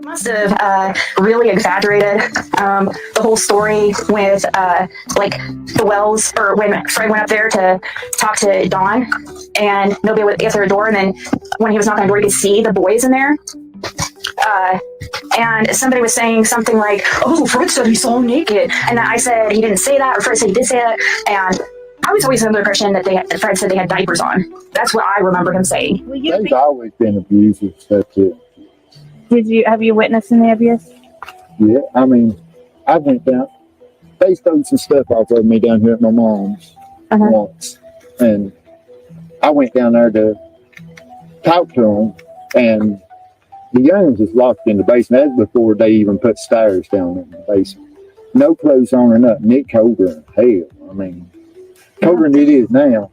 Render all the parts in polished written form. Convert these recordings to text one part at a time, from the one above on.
Must have really exaggerated the whole story with like the wells, or when Fred went up there to talk to Dawn and nobody would answer the door, and then when he was knocking on the door, he could see the boys in there. And somebody was saying something like, "Oh, Fred said he saw him naked," and I said he didn't say that, or Fred said he did say that, and I was always under the impression that Fred said they had diapers on. That's what I remember him saying. They've always been abusive. That's it. Have you witnessed any abuse? Yeah, I mean, I went down. They stole some stuff off of me down here at my mom's once, and I went down there to talk to them, and the youngins was locked in the basement. That's before they even put stairs down in the basement. No clothes on or nothing. It colder than hell. I mean, colder than it is now.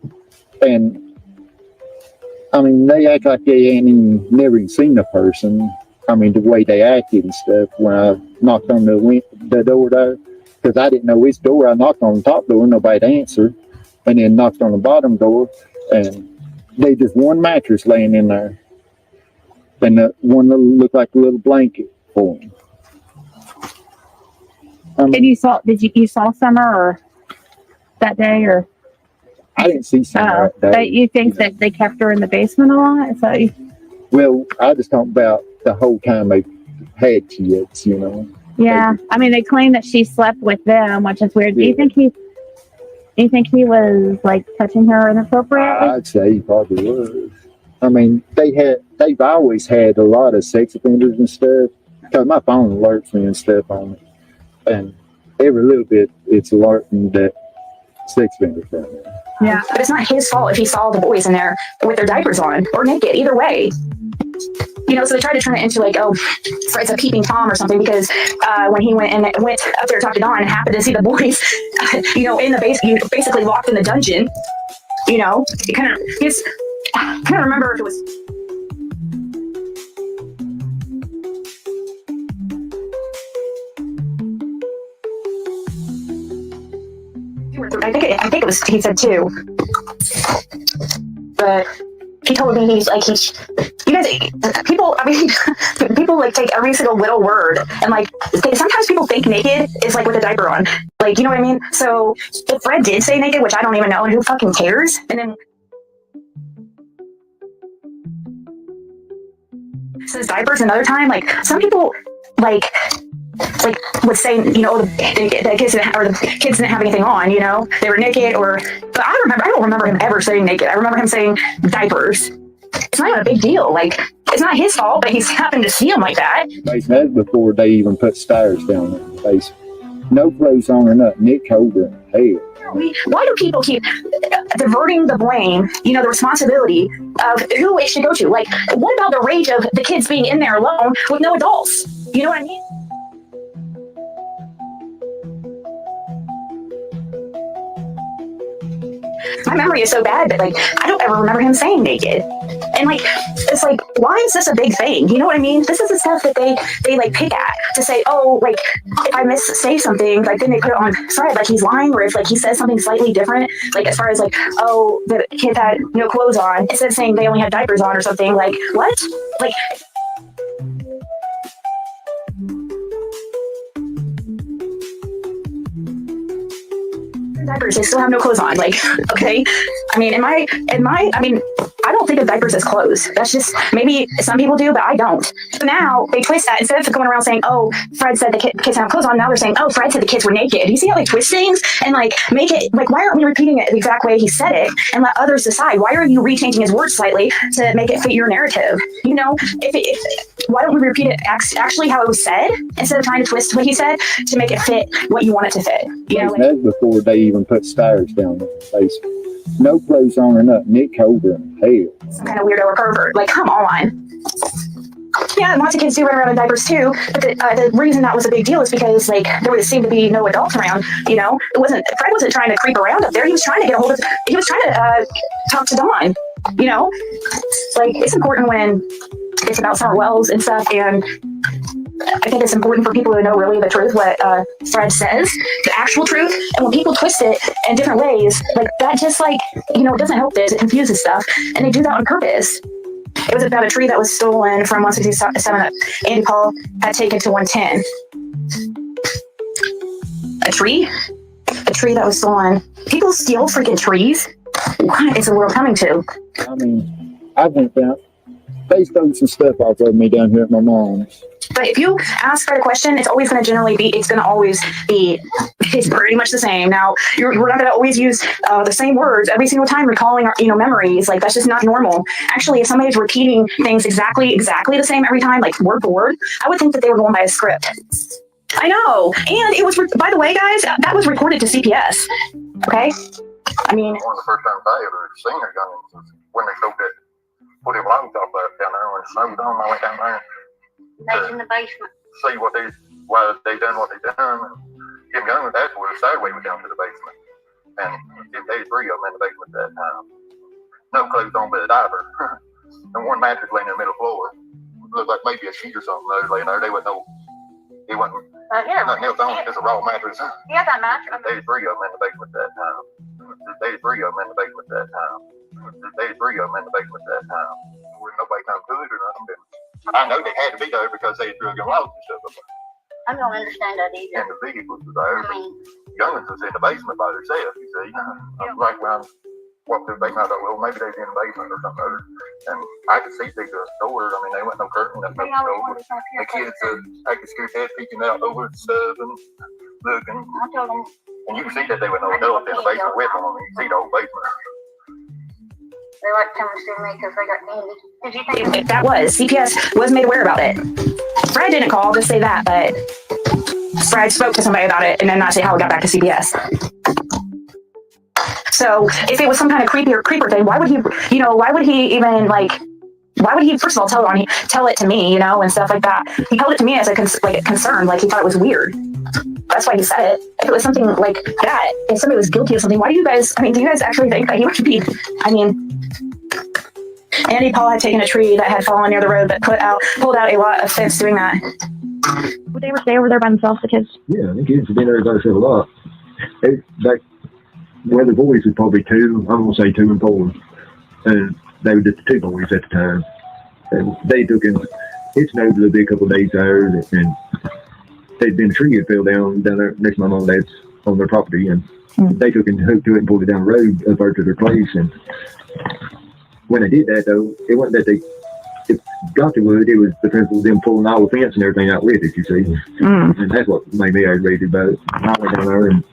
And I mean, they act like they ain't even never even seen a person. I mean, the way they acted and stuff when I knocked on the door there, because I didn't know which door. I knocked on the top door, nobody answered, and then knocked on the bottom door, and they just one mattress laying in there, and the one looked like a little blanket for them. And you saw Summer or that day, or I didn't see Summer that day. You think that they kept her in the basement a lot? Is that Well, I just talk about the whole time they had kids, you know. Yeah, I mean, they claim that she slept with them, which is weird. Yeah. Do you think he was like touching her inappropriately? I'd say he probably was. I mean, they've always had a lot of sex offenders and stuff. Because my phone alerts me and stuff on it, and every little bit it's alerting that sex offenders down there. Yeah, but it's not his fault if he saw the boys in there with their diapers on or naked. Either way. You know, so they tried to turn it into like, oh, Fred's a peeping Tom or something, because when he went up there to talk to Dawn and happened to see the boys, you know, in the basically locked in the dungeon. You know, it kind of remember if it was. I think it was. He said 2, but. He told me you guys, people, I mean, people like take every single little word and like, sometimes people think naked is like with a diaper on. Like, you know what I mean? So if Fred did say naked, which I don't even know, and who fucking cares? And then says diapers another time, like some people like would say, you know, the kids didn't have anything on, you know, they were naked, but I don't remember him ever saying naked. I remember him saying diapers. It's not even a big deal. Like, it's not his fault, but he's happened to see him like that. That's before they even put stairs down in the basement. No clothes on or nothing. It colder than hell. Why do people keep diverting the blame, you know, the responsibility of who it should go to? Like, what about the rage of the kids being in there alone with no adults? You know what I mean? My memory is so bad that, like, I don't ever remember him saying naked. And, like, it's like, why is this a big thing? You know what I mean? This is the stuff that they like, pick at to say, oh, like, if I say something, like, then they put it on Fred, like, he's lying, or if, like, he says something slightly different, like, as far as, like, oh, the kids had no clothes on, instead of saying they only had diapers on or something, like, what? Like... diapers, they still have no clothes on, like, okay. I mean, I don't think of diapers as clothes. That's just, maybe some people do, but I don't. So now they twist that, instead of going around saying, oh, Fred said the kids have clothes on, now they're saying, oh, Fred said the kids were naked. You see how they twist things and like make it, like, why aren't we repeating it the exact way he said it and let others decide? Why are you rechanging his words slightly to make it fit your narrative? You know, why don't we repeat it actually how it was said, instead of trying to twist what he said to make it fit what you want it to fit? You know, that's before they even put stairs down in the basement. No clothes on or nothing. It colder than hell. Some kind of weirdo or pervert. Like, come on. Yeah, lots of kids do run around in diapers too, but the reason that was a big deal is because, like, there would seem to be no adults around, you know? Fred wasn't trying to creep around up there. He was trying to get a hold of, he was trying to talk to Dawn, you know? Like, it's important when it's about Summer Wells and stuff, and I think it's important for people to know really the truth, what Fred says, the actual truth. And when people twist it in different ways, like, that just, like, you know, it doesn't help this. It confuses stuff. And they do that on purpose. It was about a tree that was stolen from 167 that Andy Paul had taken to 110. A tree? A tree that was stolen. People steal freaking trees? What is the world coming to? I mean, I went down. They stole some stuff off of me down here at my mom's. But if you ask Fred a question, it's always going to it's pretty much the same. Now, we're not going to always use the same words every single time recalling our, memories. Like, that's just not normal. Actually, if somebody's repeating things exactly the same every time, like word for word, I would think that they were going by a script. I know. And it was, by the way, guys, that was recorded to CPS. Okay? I mean, one of the first times I ever seen her youngins was when they showed that footy logs off down there when it snowed on. I went down there That's in the basement. see why they done what they done. And Jim Youngins afterwards decided we went down to the basement. And there was 3 of them in the basement at that time. No clothes on but a diaper. And one mattress laying in the middle floor. Looked like maybe a sheet or something there laying there. They wouldn't know. It wasn't nothing else on, just a raw mattress. Yeah, that mattress. There was 3 of them in the basement at that time. There was 3 of them in the basement at that time. There was 3 of them in the basement at that time. Where nobody come to it or nothing. I know they had to be there because they drug them logs and stuff. I don't understand that either. And the vehicles was there. I mean, Youngins was in the basement by themselves, you see. Like when I walked through the basement, I thought, well, maybe they was in the basement or something other. And I could see through the doors. I mean, they wasn't no curtain, nothing over. The kids acting scared, head peeking out over the stuff and looking. I told them. And you can see that they were no adults in the basement with them. I mean, you see the whole basement. They like coming to me because they got candy. Did you think? if that was, CPS was made aware about it. Fred didn't call, just say that, but Fred spoke to somebody about it and then not say how it got back to CPS. So if it was some kind of creeper thing, why would he first of all tell it to me, and stuff like that. He told it to me as a concern, like he thought it was weird. That's why he said it. If it was something like that, if somebody was guilty of something, do you guys actually think that he would be, Andy Paul had taken a tree that had fallen near the road, but pulled out a lot of fence doing that. Would they stay over there by themselves, the kids? Yeah, the kids have been there by themselves a lot. The boys were probably 2, I'm going to say 2 and 4. And they were just the 2 boys at the time. And they took him, it snowed a little bit a couple of days there, and they'd been a tree that fell down there next to my mom and dad's on their property, and they took him hooked to it and pulled it down the road up there to their place. And when they did that, though, it wasn't that they got the wood, it was the principle of them pulling all the fence and everything out with it, you see. And that's what made me aggravated about it. I went down there, and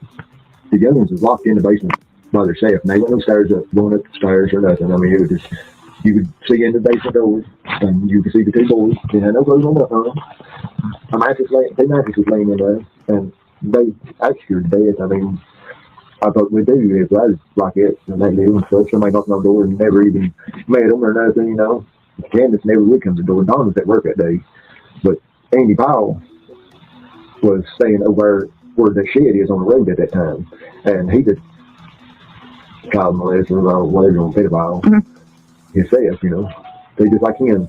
the young ones was locked in the basement by themselves, and they went no stairs up, going up the stairs or nothing. I mean, it was just, you could see in the basement doors, and you could see the 2 boys. They had no clothes on nothing. A mattress was laying in there, and they executed death. I mean, I thought we'd do if I was like it, and they knew and stuff. Somebody knocked on the door and never even met them or nothing, Candace never would come to the door. Don was at work that day. But Andy Powell was staying over where the shed is on the road at that time. And he just child molester or whatever on pedophile himself, They just like him.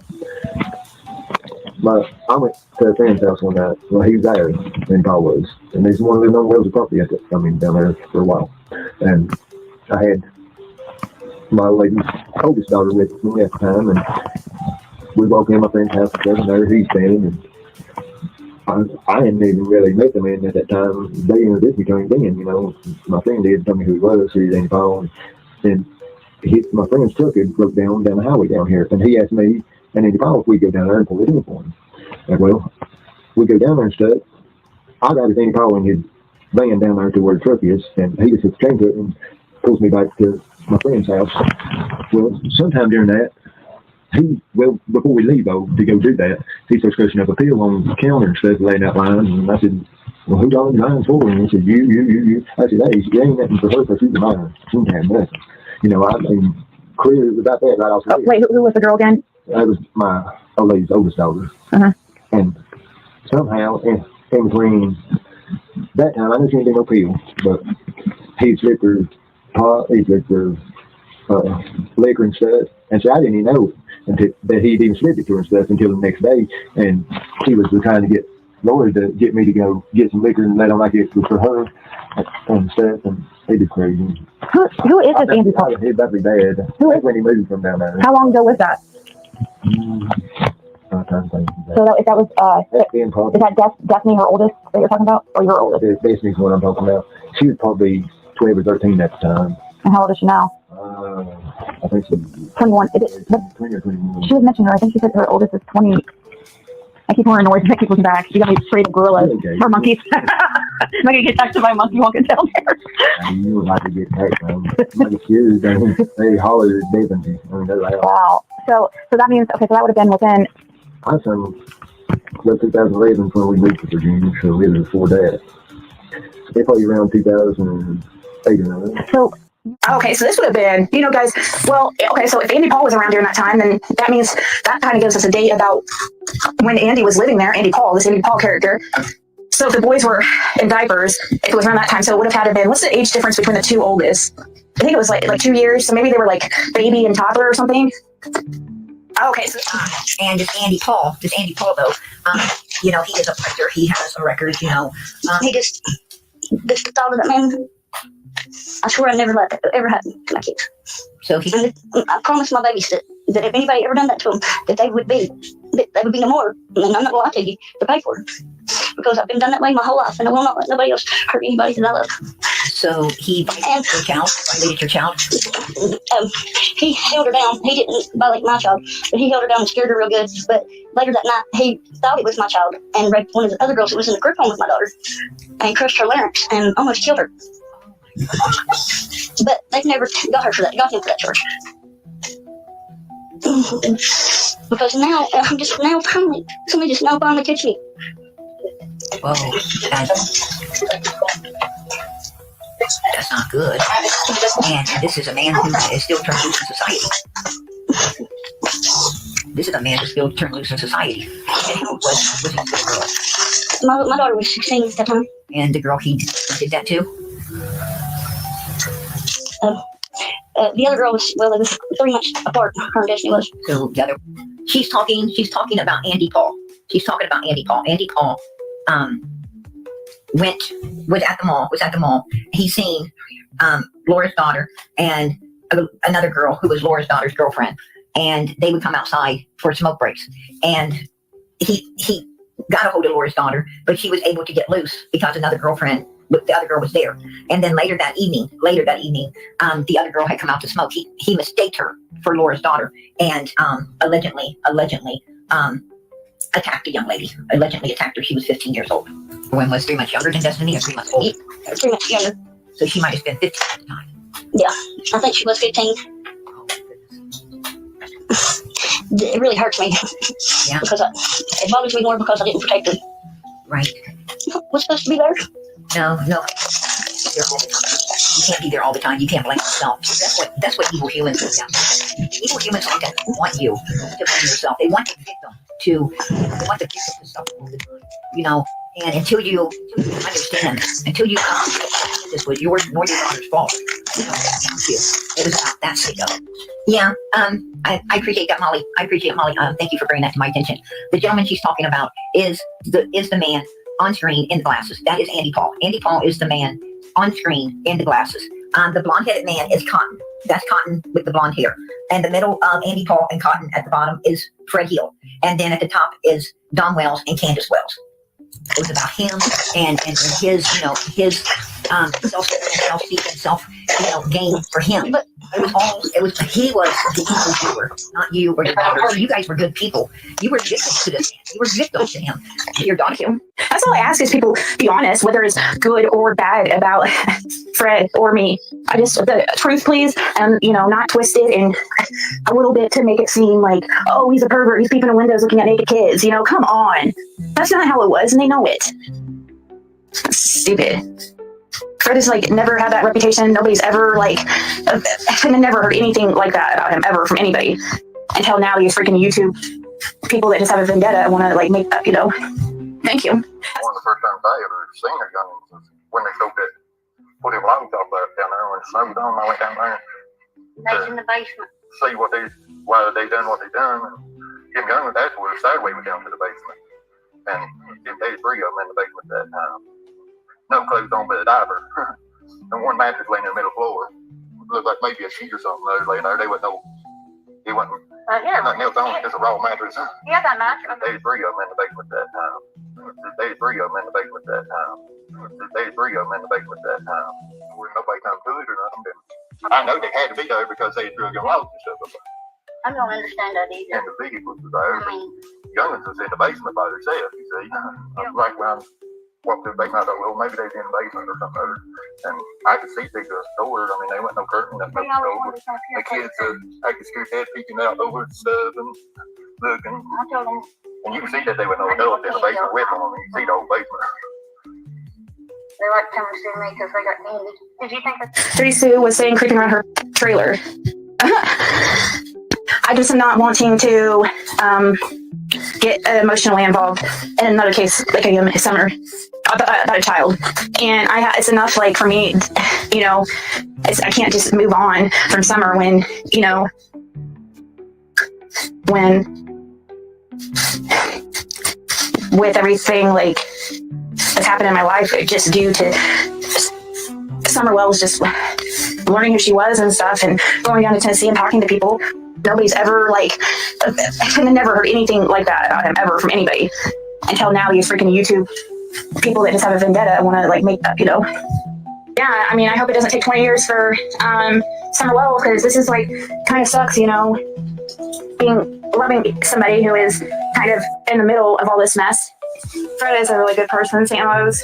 But I went to a friend's house one night. Well, he was there, and Paul was. And there's one living on Wells property down there for a while. And I had my lady's oldest daughter with me at the time, and we walked in my friend's house and there he's standing, and I hadn't even really met the man at that time. They introduced me to him then, My friend did tell me who he was, so he didn't Paul, and my friend's truck had broke down the highway down here, and he asked me and Andy Paul if we'd go down there and pull it in for him. And well, we go down there and stuff. I got Andy Paul in his van down there to where the truck is, and he just hits the chain to it and pulls me back to my friend's house. Well, sometime during that, before we leave though, to go do that, he starts scratching up a pill on the counter and stuff, laying out lines, and I said, well, who's on the lines for? And he said, you. I said, hey, she ain't nothing for her, for she's a minor. She ain't had nothing. I mean, clear about that right off the Wait, who was the girl again? That was my old lady's oldest daughter. And somehow, in between that time, I knew she didn't do no pill, but he slipped her pot, he slipped her liquor and stuff. And so I didn't even know that he'd even slipped it to her and stuff until the next day. And he was trying to get Lori to get me to go get some liquor and let him like it was for her and stuff. And he was crazy. Who is this Andy Paul? He'd about to be bad. Who is when he moved from down there. How long ago was that? So if that was, Being probably, is that Daphne, her oldest that you're talking about, or your oldest? Destiny's what I'm talking about. She was probably 12 or 13 at the time. And how old is she now? I think she's 21. 20 or 21. She was mentioning her. I think she said her oldest is 20. I keep hearing noise and I keep looking back. You got me afraid of gorillas or monkeys. I'm going to get attacked by a monkey walking down there. You would like to get attacked by them. Like a kid, they holler at Devon. I mean, they're loud. Wow. So that means, okay, so that would have been within... I was 2011 when we moved to Virginia, so we lived before that. They probably around 2008 or 9. So... Okay, so this would have been, you know, guys, well, okay, so if Andy Paul was around during that time, then that means that kind of gives us a date about when Andy was living there, Andy Paul, this Andy Paul character. So if the boys were in diapers, if it was around that time, so it would have had to been, what's the age difference between the two oldest? I think it was like 2 years, so maybe they were like baby and toddler or something. Okay, so and this Andy Paul though, you know, he is a fighter. He has a record, you know. He just the thought of that man. I swear I never let that ever happen to my kids. So he, And I promised my babies that if anybody ever done that to them, that they would be no more. And I'm not gonna lie to you, to pay for it, because I've been done that way my whole life, and I will not let nobody else hurt anybody that I love. so he violated your child. He held her down. He didn't violate my child, but he held her down and scared her real good. But later that night, he thought it was my child and raped one of the other girls that was in the group home with my daughter, and crushed her larynx and almost killed her. But they've never got him for that charge. Because now finally somebody just now finally catch me. Whoa, that's not good. And this is a man who is still turned loose in society. This is a man who's still turned loose in society. And who was he with the girl? My daughter was 16 at that time. And the girl, he did that too? The other girl was, well, they was 3 months apart. Her and Destiny was. So the other, she's talking about Andy Paul. She's talking about Andy Paul. Andy Paul, was at the mall. He seen, Laura's daughter and another girl who was Laura's daughter's girlfriend. And they would come outside for smoke breaks. And he got a hold of Laura's daughter, but she was able to get loose because the other girl was there. And then later that evening, the other girl had come out to smoke. He mistaked her for Laura's daughter and allegedly attacked a young lady. Allegedly attacked her. She was 15 years old. When was 3 months younger than Destiny or 3 months older? 3 months younger. So she might have been 15 at the time. Yeah, I think she was 15. It really hurts me. Yeah. Because it bothers me more because I didn't protect her. Right. Was supposed to be there. No. There all the time. You can't be there all the time. You can't blame yourself. That's what evil humans do. Evil humans like to want you to blame yourself. They want the victim to suffer all the time. You know, and until you understand, until you come to this was yours nor your daughter's fault. You know, it was about that sake of it. Yeah, I appreciate that, Molly. I appreciate it, Molly. Thank you for bringing that to my attention. The gentleman she's talking about is the man on screen in the glasses. That is Andy Paul. Andy Paul is the man on screen in the glasses. The blonde-headed man is Cotton. That's Cotton with the blonde hair. And the middle of Andy Paul and Cotton at the bottom is Fred Hill. And then at the top is Don Wells and Candace Wells. It was about him and his, self-seeking, gain for him. But he was the evildoer, not you or your daughter. You guys were good people. You were victims to this. You were victims to him. Your daughter. that's all I ask is people be honest, whether it's good or bad about Fred or me. I just, the truth, please, and, not twist it and a little bit to make it seem like, oh, he's a pervert, he's peeping in windows looking at naked kids, come on. That's not how it was, and they know it. Stupid. Fred has never had that reputation. Nobody's ever I've never heard anything like that about him ever from anybody until now. These freaking YouTube people that just have a vendetta and want to make that, Thank you. One of the first times I ever seen her young was when they showed that footy vlog down there when it snowed on. I went down there That's in the basement. see why they done what they done. And getting young with that was Saturday we down to the basement. And they had 3 of them in the basement at that time. No clothes on but a diaper. And one mattress laying in the middle floor. Looked like maybe a sheet or something laying there. They wouldn't know He wasn't nothing else on, just a raw mattress. Yeah, that mattress. There's three of them in the basement that time. There's three of them in the basement that time. There's three of them in the basement that time. When nobody come to it or nothing, then I know they had to be there because they drug them out and stuff. I don't understand that either. And the vehicles was there. I mean, Youngins was in the basement by themselves, you see. Right when I walked through the basement, I thought, well, maybe they was in the basement or something other. And I could see through the doors. I mean, there wasn't no curtain, nothing over. The kids acting scared, head peeking out over the stuff and looking. I told them, And you can see that they were no adults in the basement with them. I mean, you see the whole basement. they like coming to see me because they got candy. Did you think that? Three Sue was saying creeping around her trailer. I just am not wanting to get emotionally involved in another case like I am Summer about a child, and it's enough like for me, you know, I can't just move on from Summer when with everything like that's happened in my life just due to Summer Wells just learning who she was and stuff and going down to Tennessee and talking to people. Nobody's ever I've never heard anything like that about him ever from anybody until now. These freaking YouTube people that just have a vendetta and want to make up, Yeah, I mean, I hope it doesn't take 20 years for Summer Wells, because this is kind of sucks, loving somebody who is kind of in the middle of all this mess. Fred is a really good person, St. Rose.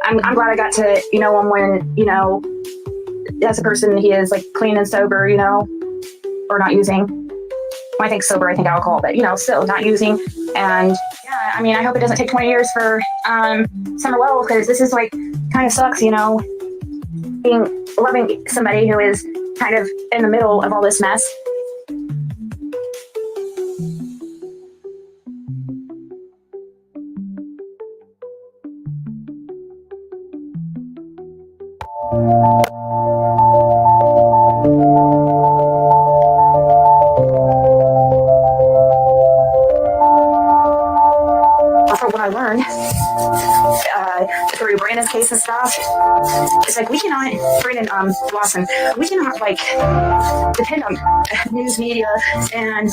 I'm glad I got to know him when as a person he is clean and sober, or not using. When I think sober, I think alcohol, but still not using. And yeah, I mean, I hope it doesn't take 20 years for Summer Wells, because this is kind of sucks, loving somebody who is kind of in the middle of all this mess. From what I learned through Brandon's case and stuff, it's we cannot, Brandon Lawson, we cannot depend on news media and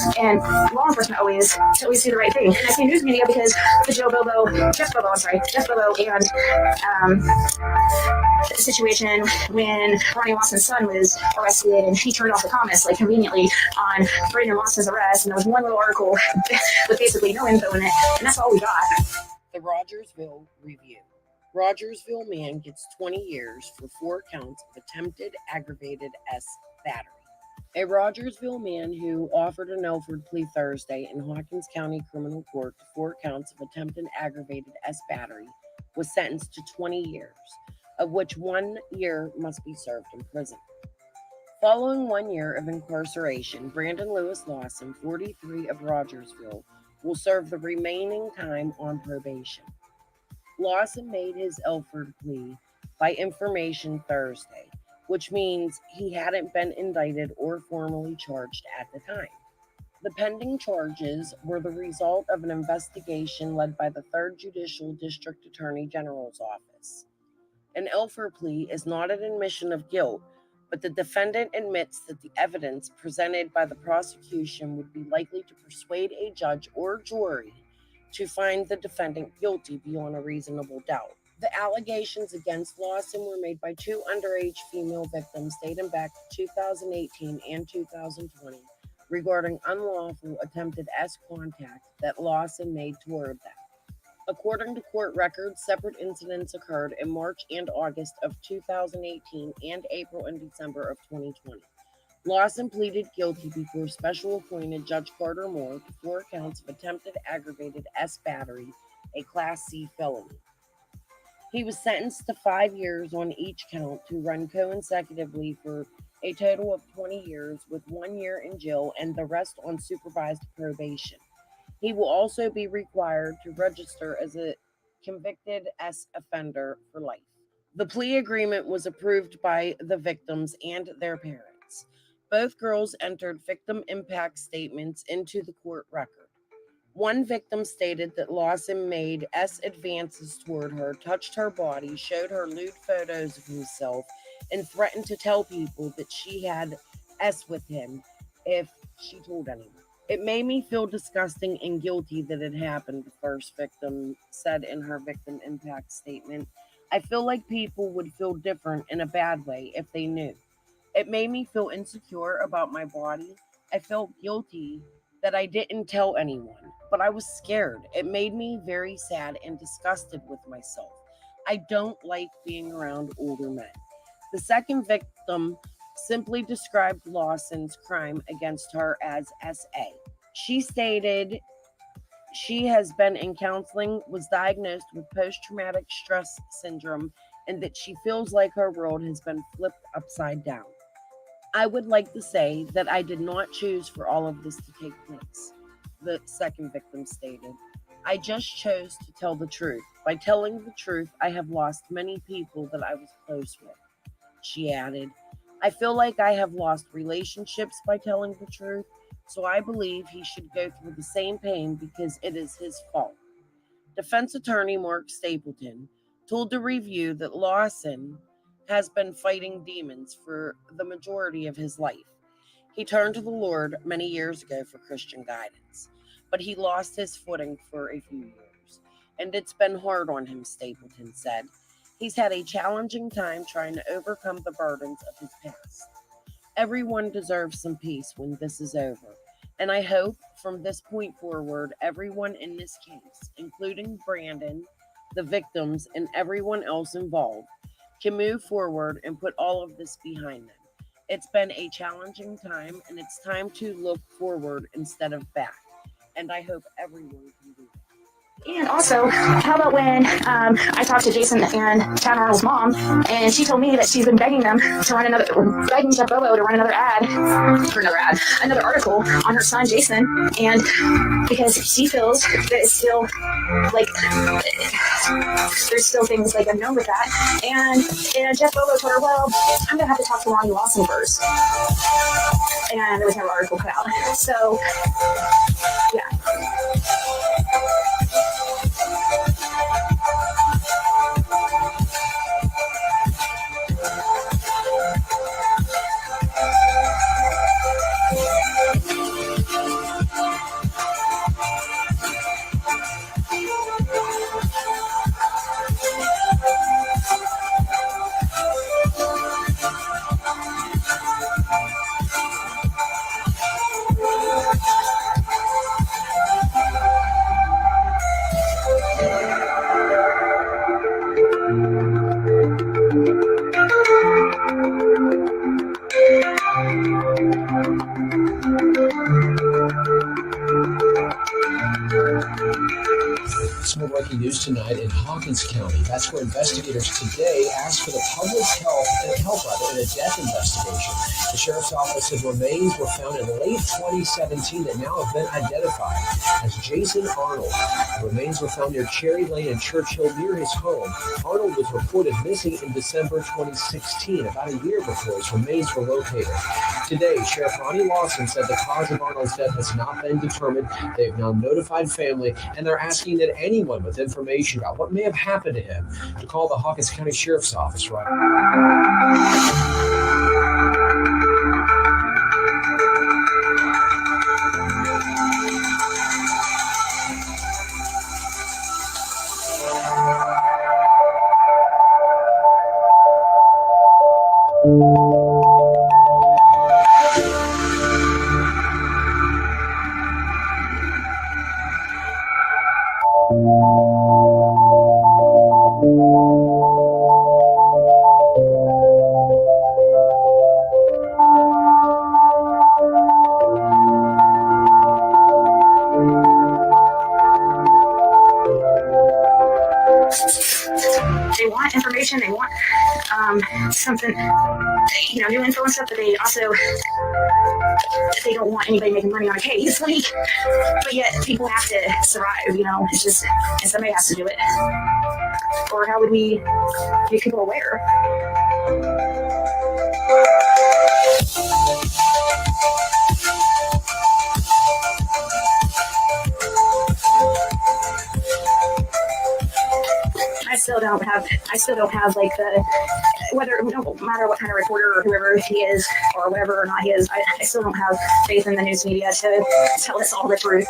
law enforcement always to always do the right thing. And I say news media because the Jeff Bobo and the situation when Ronnie Lawson's son was arrested and he turned off the comments conveniently on Brandon Lawson's arrest, and there was one little article with basically no info in it, and that's all we got. The Rogersville Review. Rogersville man gets 20 years for 4 counts of attempted aggravated battery. A Rogersville man who offered an Elford plea Thursday in Hawkins County Criminal Court to 4 counts of attempted aggravated battery was sentenced to 20 years, of which 1 year must be served in prison. Following 1 year of incarceration, Brandon Lewis Lawson, 43, of Rogersville, will serve the remaining time on probation. Lawson made his Elford plea by information Thursday, which means he hadn't been indicted or formally charged at the time. The pending charges were the result of an investigation led by the 3rd Judicial District Attorney General's Office. An Elford plea is not an admission of guilt, but the defendant admits that the evidence presented by the prosecution would be likely to persuade a judge or jury to find the defendant guilty beyond a reasonable doubt. The allegations against Lawson were made by 2 underage female victims dating back to 2018 and 2020 regarding unlawful attempted contact that Lawson made toward them. According to court records, separate incidents occurred in March and August of 2018 and April and December of 2020. Lawson pleaded guilty before special appointed Judge Carter Moore to 4 counts of attempted aggravated battery, a Class C felony. He was sentenced to 5 years on each count to run consecutively for a total of 20 years, with 1 year in jail and the rest on supervised probation. He will also be required to register as a convicted offender for life. The plea agreement was approved by the victims and their parents. Both girls entered victim impact statements into the court record. One victim stated that Lawson made advances toward her, touched her body, showed her lewd photos of himself, and threatened to tell people that she had with him if she told anyone. It made me feel disgusting and guilty that it happened, the first victim said in her victim impact statement. I feel like people would feel different in a bad way if they knew. It made me feel insecure about my body. I felt guilty that I didn't tell anyone, but I was scared. It made me very sad and disgusted with myself. I don't like being around older men. The second victim simply described Lawson's crime against her as SA. She stated she has been in counseling, was diagnosed with post-traumatic stress syndrome, and that she feels like her world has been flipped upside down. I would like to say that I did not choose for all of this to take place, the second victim stated. I just chose to tell the truth. By telling the truth, I have lost many people that I was close with. She added, I feel like I have lost relationships by telling the truth, so I believe he should go through the same pain because it is his fault. Defense attorney Mark Stapleton told the Review that Lawson has been fighting demons for the majority of his life. He turned to the Lord many years ago for Christian guidance, but he lost his footing for a few years, and it's been hard on him, Stapleton said. He's had a challenging time trying to overcome the burdens of his past. Everyone deserves some peace when this is over, and I hope from this point forward, everyone in this case, including Brandon, the victims, and everyone else involved, can move forward and put all of this behind them. It's been a challenging time, and it's time to look forward instead of back, and I hope everyone can do that. And also, how about when I talked to Jason and Chad Arnold's mom, and she told me that she's been begging begging Jeff Bobo to run another article on her son Jason, and because she feels that it's still like there's still things like unknown with that, and Jeff Bobo told her, well, I'm gonna have to talk to Lonnie Lawson first, and there was no article put out. So, yeah. Some breaking news tonight in Hawkins County. That's where investigators today asked for the public's help in a death investigation. The sheriff's office said remains were found in late 2017 that now have been identified as Jason Arnold. The remains were found near Cherry Lane and Churchill near his home. Arnold was reported missing in December 2016, about a year before his remains were located. Today, Sheriff Ronnie Lawson said the cause of Arnold's death has not been determined. They have now notified family, and they're asking that anyone with information about what may have happened to him to call the Hawkins County Sheriff's Office right They want information, they want something, new info and stuff, but they also, they don't want anybody making money on a case, but yet people have to survive, it's just, and somebody has to do it. Or how would we make people aware? still don't have like the, whether, no matter what kind of reporter or whoever he is or whatever or not he is, I still don't have faith in the news media to tell us all the truth.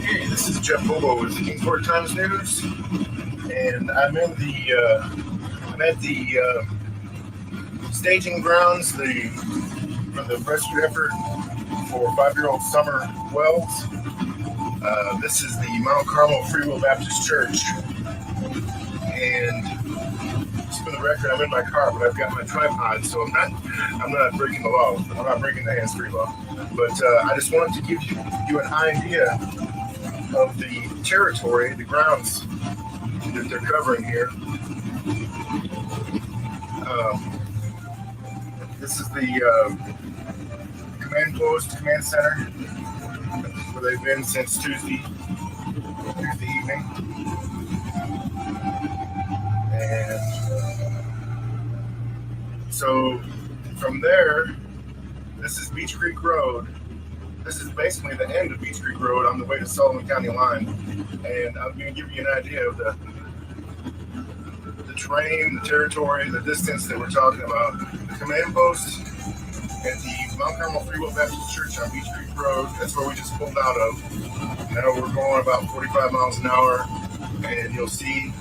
Hey, this is Jeff Bobo with the Kingsport Times News, and I'm at the staging grounds for the rescue effort for 5-year-old Summer Wells. This is the Mount Carmel Free Will Baptist Church, and just for the record, I'm in my car, but I've got my tripod, so I'm not breaking the law. I'm not breaking the hands-free law. But I just wanted to give you an idea of the territory, the grounds that they're covering here. This is the command post, command center, where they've been since Tuesday evening. And so from there, this is Beach Creek Road. This is basically the end of Beach Creek Road on the way to Sullivan County line. And I'm going to give you an idea of the terrain, the territory, the distance that we're talking about. The command post at the Mount Carmel Free Will Baptist Church on Beach Creek Road, that's where we just pulled out of. Now we're going about 45 miles an hour, and you'll see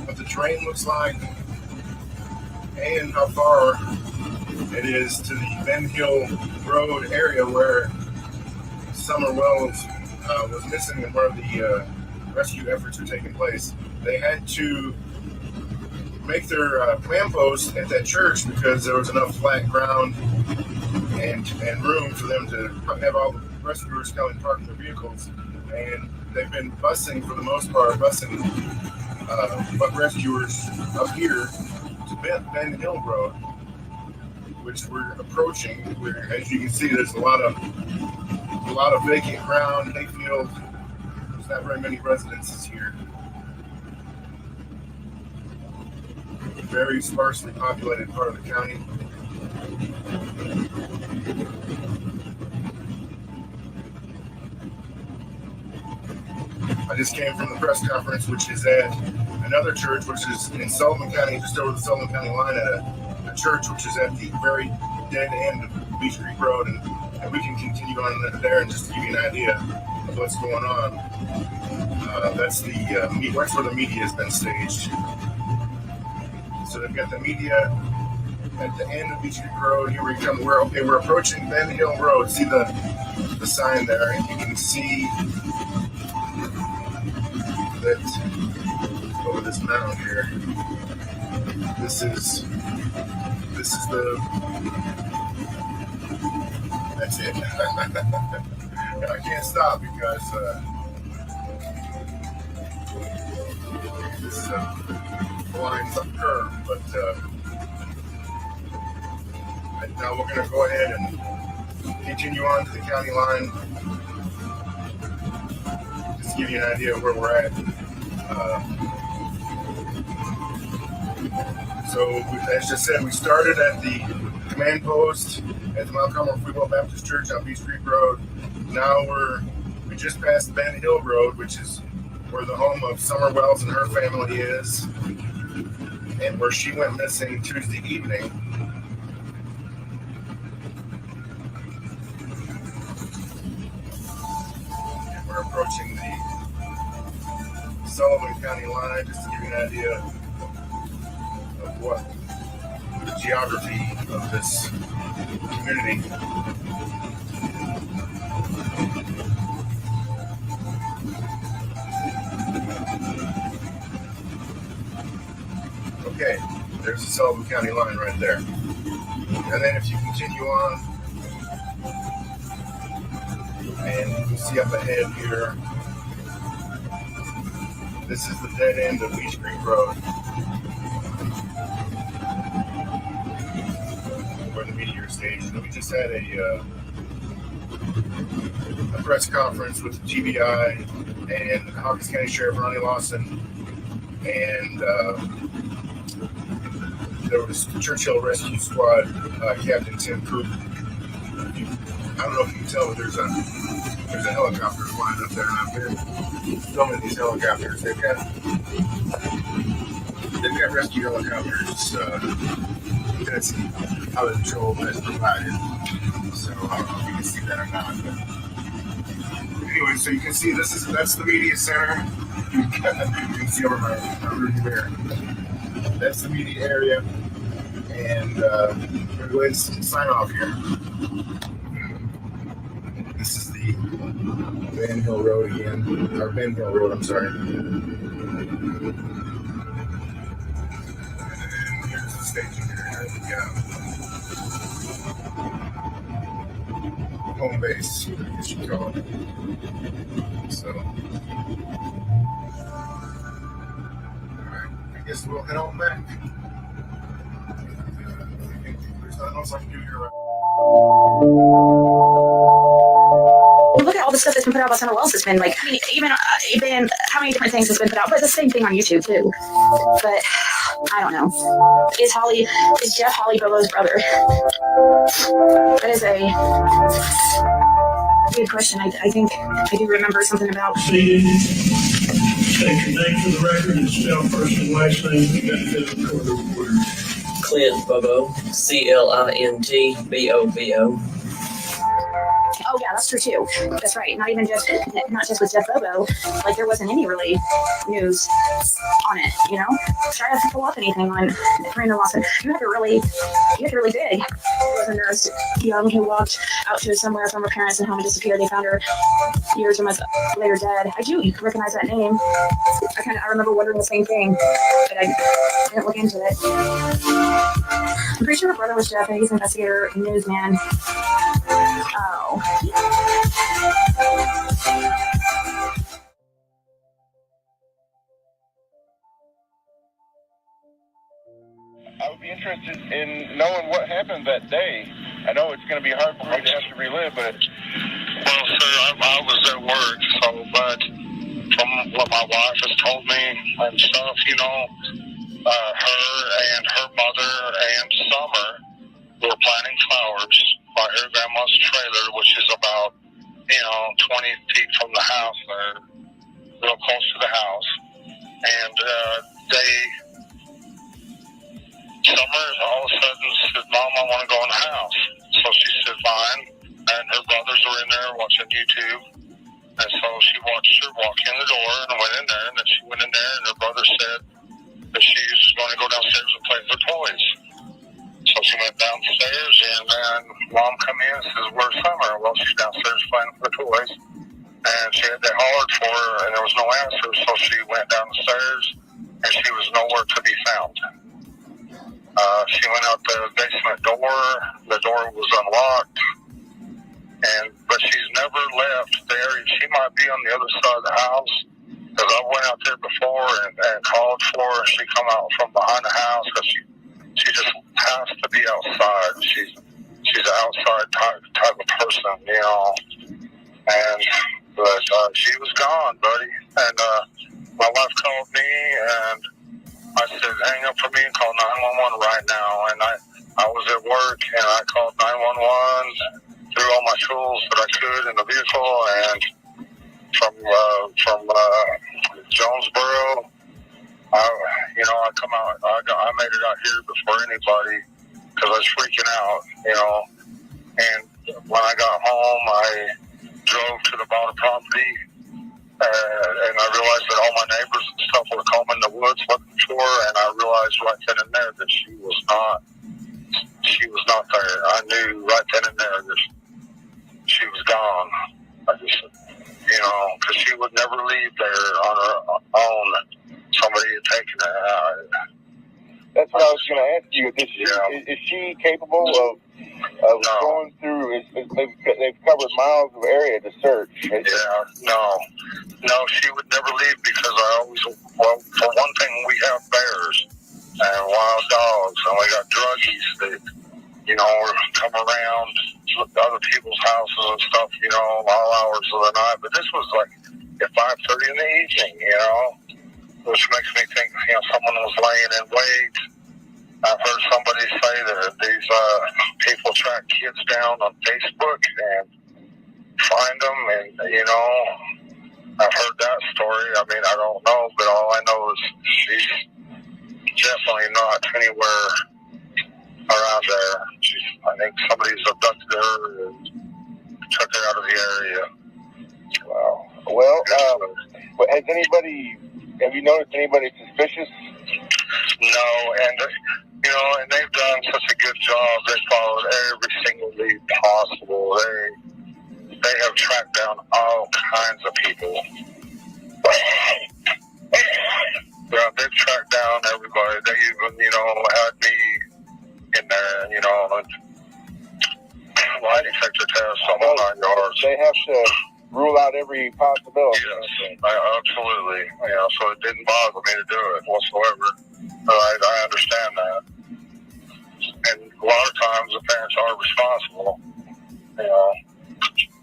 what the terrain looks like and how far it is to the Ben Hill Road area where Summer Wells was missing and where the rescue efforts are taking place. They had to make their command post at that church because there was enough flat ground and room for them to have all the rescuers come and park their vehicles. And they've been busing, for the most part, rescuers up here to Ben Hill Road, which we're approaching. As you can see, there's a lot of vacant ground, hayfield. There's not very many residences here. Very sparsely populated part of the county. I just came from the press conference, which is at another church, which is in Sullivan County, just over the Sullivan County line, at a church which is at the very dead end of Beach Creek Road, and we can continue on there and just give you an idea of what's going on. That's where the media has been staged. So they've got the media at the end of Beach Creek Road. Here we come. We're approaching Ben Hill Road. See the sign there, and you can see that over this mound here. This is that's it. And I can't stop because this line's up curve, but now we're going to go ahead and continue on to the county line. Just to give you an idea of where we're at. So, as just said, we started at the command post at the Mount Carmel Free Will Baptist Church on Beach Creek Road. Now we just passed Ben Hill Road, which is where the home of Summer Wells and her family is, and where she went missing Tuesday evening. And we're approaching the Sullivan County line, just to give you an idea of what the geography of this community. Okay, there's the Sullivan County line right there. And then if you continue on, and you can see up ahead here, This is the dead end of Beach Creek Road, where the meteor stage. And we just had a press conference with the GBI and Hawkins County Sheriff Ronnie Lawson, and there was the Churchill Rescue Squad Captain Tim Coop. I don't know if you can tell, but there's a helicopter flying up there, and I've been filming these helicopters. They've got rescue helicopters that's out of control that's provided. So I don't know if you can see that or not. But anyway, so you can see that's the media center. You can see over my roof there. That's the media area, and we're going to go ahead and sign off here. This is the Ben Hill Road again, or Ben Hill Road, I'm sorry. And here's the staging area, the home base, as you call it. So, alright, I guess we'll head on back. There's nothing else I can do here right now. Look at all the stuff that's been put out by someone else. It's been like, I mean, even how many different things has been put out, but the same thing on YouTube too. But I don't know. Is Jeff Holly Bobo's brother? That is a good question. I think I do remember something about. State your name for the record and spell first and last name. You got to get a recorder. Clint Bobo, CLINT BOBO. Oh yeah, that's true too. That's right. Not just with Jeff Bobo. Like there wasn't any really news on it. You know, try to pull up anything on Brandon Lawson. You have to really dig. There was a nurse young who walked out to somewhere from her parents and home and disappeared. They found her years or months later dead. I do recognize that name. I remember wondering the same thing, but I didn't look into it. I'm pretty sure her brother was Jeff, and he's an investigator and newsman. Oh. I would be interested in knowing what happened that day. I know it's going to be hard for me to have to relive, but... Well, sir, I was at work, but from what my wife has told me and stuff, you know, her and her mother and Summer were planting flowers by her grandma's trailer, which is about, 20 feet from the house there, real close to the house. And Summer all of a sudden said, Mom, I want to go in the house. So she said, fine. And her brothers were in there watching YouTube. And so she watched her walk in the door and went in there. And then she went in there and her brother said that she was going to go downstairs and play with her toys. So she went downstairs, and then Mom come in and says, where's Summer? Well, she's downstairs playing with her toys. And they hollered for her, and there was no answer. So she went down the stairs, and she was nowhere to be found. She went out the basement door. The door was unlocked. But she's never left the area. She might be on the other side of the house, because I went out there before and called for her, and she come out from behind the house, because she just has to be outside. She's an outside type of person, But she was gone, buddy. And my wife called me, and I said, hang up for me and call 911 right now. And I was at work, and I called 911, threw all my tools that I could in the vehicle, and from Jonesboro, I come out. I made it out here before anybody because I was freaking out, And when I got home, I drove to the bottom property, and I realized that all my neighbors and stuff were combing the woods looking for her, and I realized right then and there that she was not there. I knew right then and there that she was gone. I just, because she would never leave there on her own. Somebody had taken her out. That's what I was going to ask you. Is she capable going through, they've covered miles of area to search. Yeah, no, she would never leave because I always, well, for one thing, we have bears and wild dogs, and we got druggies that, come around other people's houses and stuff, all hours of the night. But this was like at 5:30 in the evening, which makes me think, someone was laying in wait. I've heard somebody say that these people track kids down on Facebook and find them, and I've heard that story. I mean, I don't know, but all I know is she's definitely not anywhere around there. I think somebody's abducted her and took her out of the area. Wow. Well, have you noticed anybody suspicious? No, and they've done such a good job. They followed every single lead possible. They have tracked down all kinds of people. Yeah, they've tracked down everybody. They even, had me in there, and lie detector test on all 9 yards. They have to rule out every possibility. Yes, absolutely. So it didn't bother me to do it whatsoever. I understand that. And a lot of times the parents are responsible.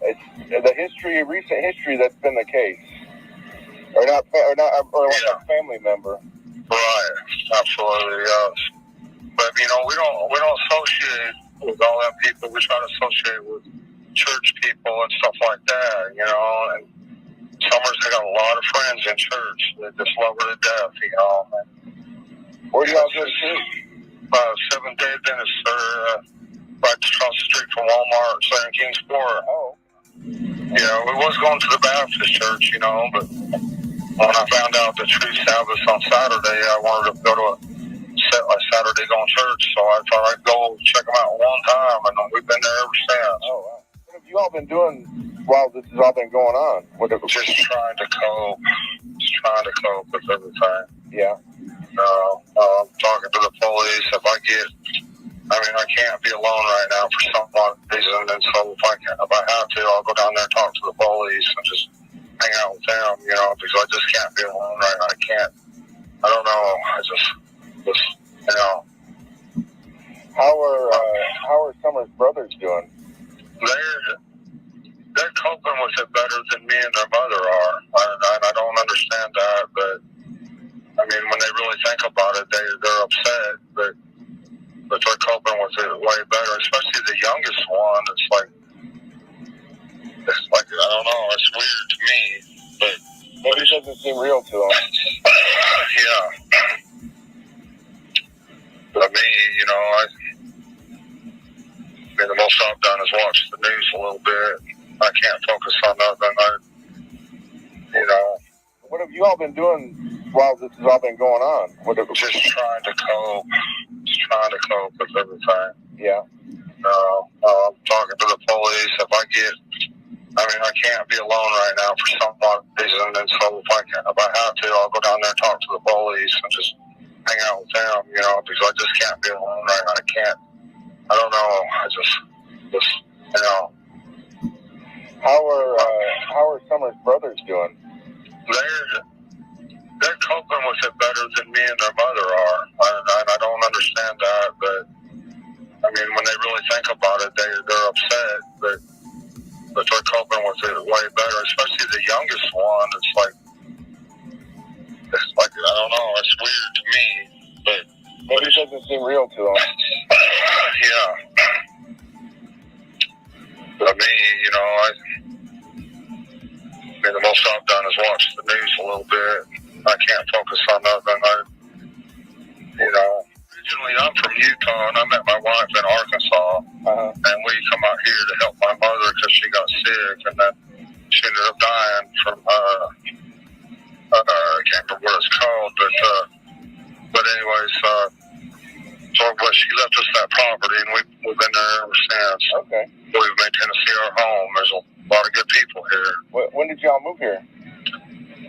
It's recent history that's been the case. Or a family member. Right, absolutely, yes. But we don't associate with all that people. We try to associate with church people and stuff like that, and Summers, they got a lot of friends in church that just love her to death, Where do y'all go to church? Seventh-day Adventist, right across the street from Walmart, there in Kingsport. Oh. We was going to the Baptist church, but when I found out the True Sabbath on Saturday, I wanted to go to a Saturday going church, so I thought I'd go check them out one time, and we've been there ever since. Oh, wow. What have you all been doing while this has all been going on? Just trying to cope. With everything. Yeah. I'm talking to the police. I can't be alone right now for some reason, and so if I have to, I'll go down there and talk to the police and just hang out with them, because I just can't be alone right now. I don't know. How are Summer's brothers doing? They're coping with it better than me and their mother are, and I don't understand that, but when they really think about it, they're upset, but they're coping with it way better, especially the youngest one. It's like I don't know, it's weird to me, but it doesn't seem real to them. Yeah. But me, the most I've done is watch the news a little bit. I can't focus on nothing. What have you all been doing while this has all been going on? Just trying to cope. With everything. Yeah. I'm talking to the police. I can't be alone right now for some reason, and so if I have to, I'll go down there and talk to the police and just hang out with them, because I just can't be alone right now. I don't know. How are Summer's brothers doing? They're coping with it better than me and their mother are, and I don't understand that, but when they really think about it, they're upset, but they're coping with it way better, especially the youngest one. It's like I don't know, it's weird to me, but it doesn't seem real to them. Yeah. But me, the most I've done is watch the news a little bit. I can't focus on nothing. Originally I'm from Utah, and I met my wife in Arkansas, and we come out here to help my mother because she got sick, and then she ended up dying from, I can't remember what it's called, but anyways, but she left us that property, and we've been there ever since. Okay. We've made Tennessee our home. There's a lot of good people here. When did y'all move here?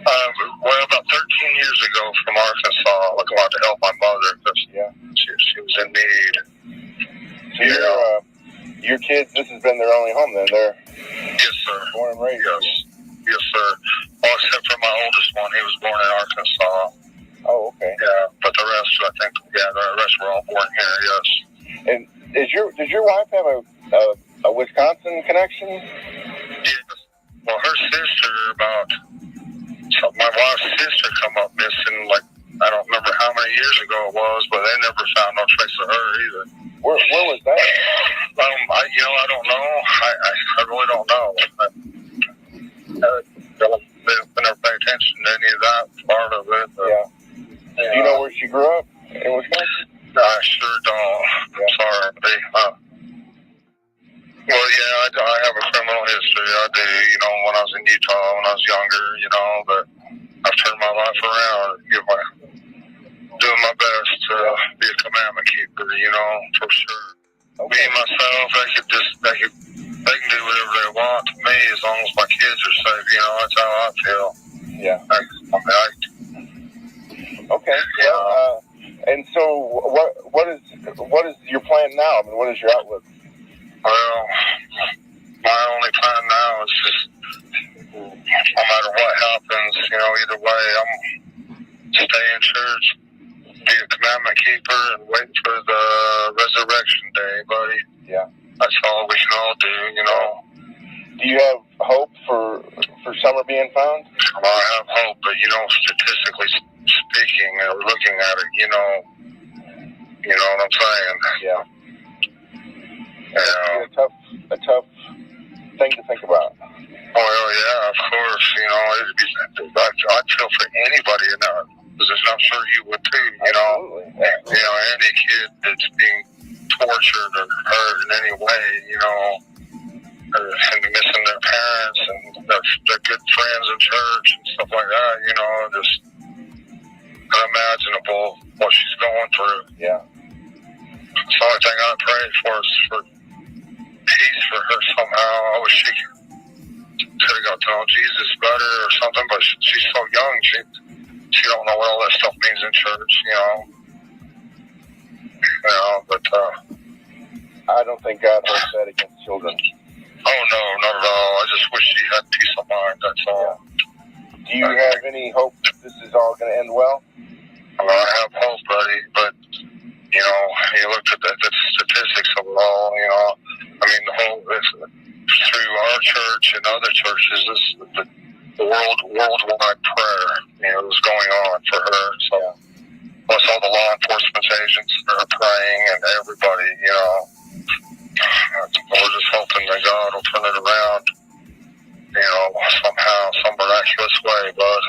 About 13 years ago from Arkansas. I came out to help my mother because she was in need. So your kids, this has been their only home then? They're Yes, sir. born and raised? Yes, sir. Well, except for my oldest one, he was born in Arkansas. Oh, okay. Yeah, but the rest, I think, the rest were all born here. Yes. And does your wife have a Wisconsin connection? Yes. Well, her sister, my wife's sister, come up missing. Like, I don't remember how many years ago it was, but they never found no trace of her either. Where was that? I don't know. I really don't know. They never pay attention to any of that part of it. Yeah. Do you know where she grew up in Wisconsin? I sure don't. I'm sorry. Well, yeah, I have a criminal history. I do. When I was in Utah, when I was younger, but I've turned my life around. Doing my best to be a commandment keeper, for sure. Me and myself, they can do whatever they want to me as long as my kids are safe. That's how I feel. Yeah. Okay. Yeah. And so, what is your plan now? I mean, what is your outlook? Well, my only plan now is just, no matter what happens, either way, I'm stay in church, be a commandment keeper, and wait for the resurrection day, buddy. Yeah. That's all we can all do, Do you have hope for Summer being found? Well, I have hope, but statistically speaking, or looking at it, you know what I'm saying? Yeah. A tough thing to think about. Well, yeah, of course. I'd feel for anybody in that position. I'm sure you would too. Absolutely. Any kid that's being tortured or hurt in any way, and missing their parents and their good friends in church and stuff like that. Just unimaginable what she's going through. Yeah. It's the only thing I pray for is for peace for her somehow. I wish she could have got to know Jesus better or something, but she's so young, she don't know what all that stuff means in church, but I don't think God holds that against children. Oh no, not at all. I just wish she had peace of mind, that's all. Yeah. Do you have any hope that this is all going to end well? Well, I have hope, buddy, but you looked at the statistics of it all, I mean, through our church and other churches, the worldwide prayer, was going on for her. So, plus all the law enforcement agents are praying and everybody, we're just hoping that God will turn it around, somehow, some miraculous way, but,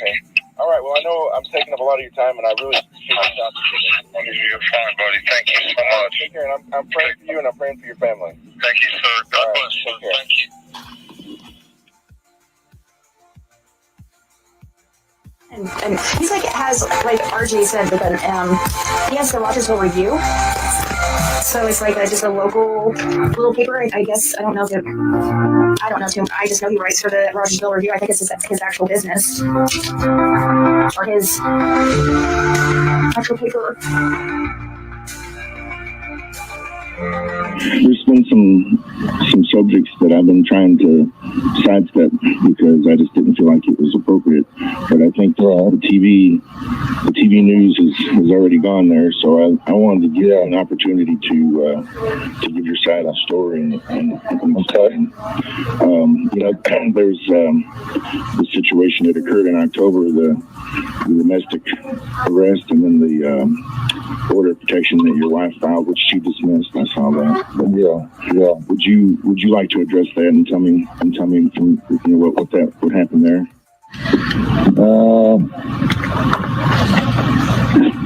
Okay. All right, well, I know I'm taking up a lot of your time, and I really appreciate the opportunity. You're fine, buddy. Thank you so much. Take care, and I'm praying for you, and I'm praying for your family. Thank you, sir. God bless you. Thank you. And he's has RJ said, but then he has the Rogersville Review. So it's just a local little paper. I guess I don't know too. I just know he writes for the Rogersville Review. I think it's his actual business or his actual paper. There's been some subjects that I've been trying to sidestep because I just didn't feel like it was appropriate. But I think the TV news is already gone there, so I wanted to get an opportunity to give your side a story and there's the situation that occurred in October, the domestic arrest, and then the order of protection that your wife filed, which she dismissed. I saw that. But yeah. Would you like to address that and tell me from what happened there?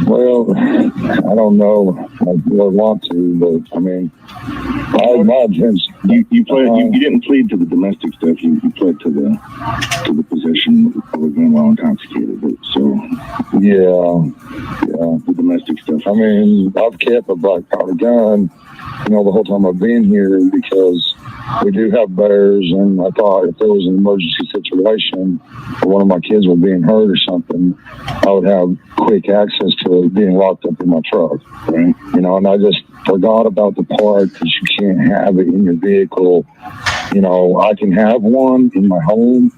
Well, I don't know. I really want to, but I mean, I imagine you didn't plead to the domestic stuff. You pled to the possession of a gun while intoxicated. So the domestic stuff. I mean, I've kept a black powder gun, the whole time I've been here because we do have bears, and I thought if there was an emergency situation or one of my kids were being hurt or something, I would have quick access to it being locked up in my truck. Right. And I just forgot about the part that you can't have it in your vehicle. You know, I can have one in my home,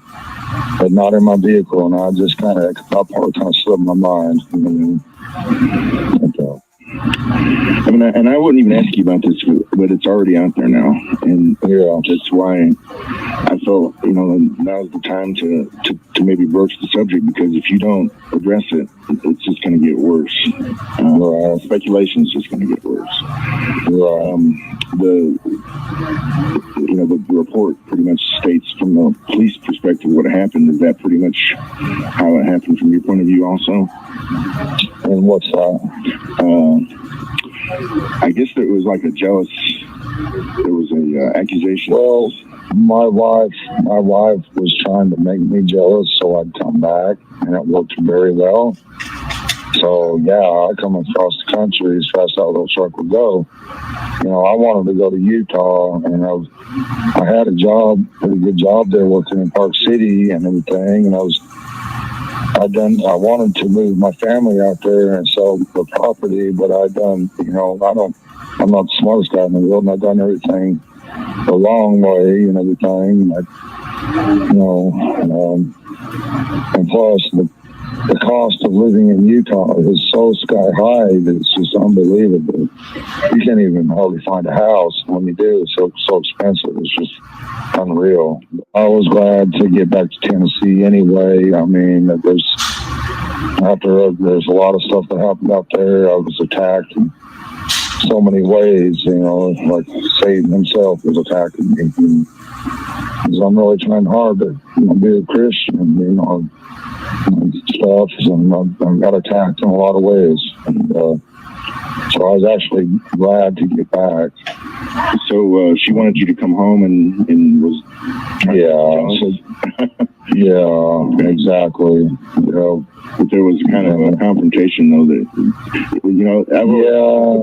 but not in my vehicle. And I just kind of, that part kind of slipped my mind. You know what I mean? I mean, and I wouldn't even ask you about this, but it's already out there now, and yeah, that's why I felt, you know, now's the time to maybe broach the subject, because if you don't address it, it's just going to get worse. Speculation is just going to get worse. The report pretty much states from the police perspective what happened. Is that pretty much how it happened from your point of view also? And what's that? I guess there was like there was a accusation. Well, my wife was trying to make me jealous so I'd come back, and it worked very well. So yeah, I come across the country as fast as that little truck would go. You know, I wanted to go to Utah, and I had a job, pretty good job there, working in Park City and everything, and I wanted to move my family out there and sell the property, but I'm not the smartest guy in the world, and I've done everything the wrong way and everything. And plus the cost of living in Utah is so sky high that it's just unbelievable. You can't even hardly find a house. When you do, it's so expensive. It's just unreal. I was glad to get back to Tennessee anyway. I mean, there's a lot of stuff that happened out there. I was attacked in so many ways, you know, like Satan himself was attacking me. Because I'm really trying hard to be a Christian, you know, and stuff. And I got attacked in a lot of ways. And so I was actually glad to get back. So she wanted you to come home and was... Yeah, exactly. You know, but there was kind of a confrontation, though, that, you know,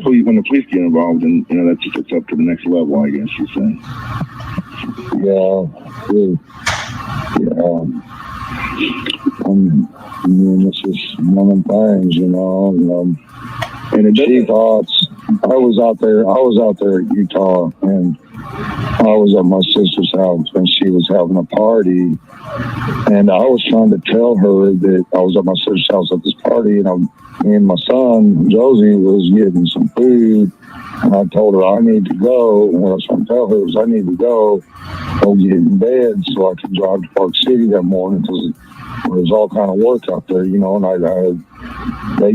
when the police get involved, and, you know, that's just up to the next level, I guess you're saying. I mean, it's just one of them things, you know. And she thought I was out there at Utah, and I was at my sister's house, and she was having a party, and I was trying to tell her that I was at my sister's house at this party, and me and my son Josie was getting some food, and I told her I need to go. And what I was trying to tell her was I need to go get in bed so I could drive to Park City that morning, because there was all kind of work out there, you know, and they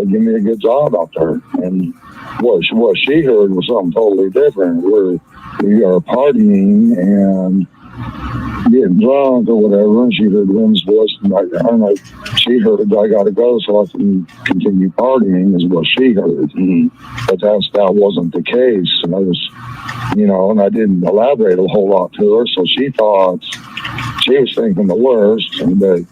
give me a good job out there. And what she heard was something totally different. We are partying and getting drunk or whatever, and she heard Lynn's voice, and she heard I got to go so I can continue partying is what she heard. But that wasn't the case, and I was, you know, and I didn't elaborate a whole lot to her, so she thought she was thinking the worst, and that,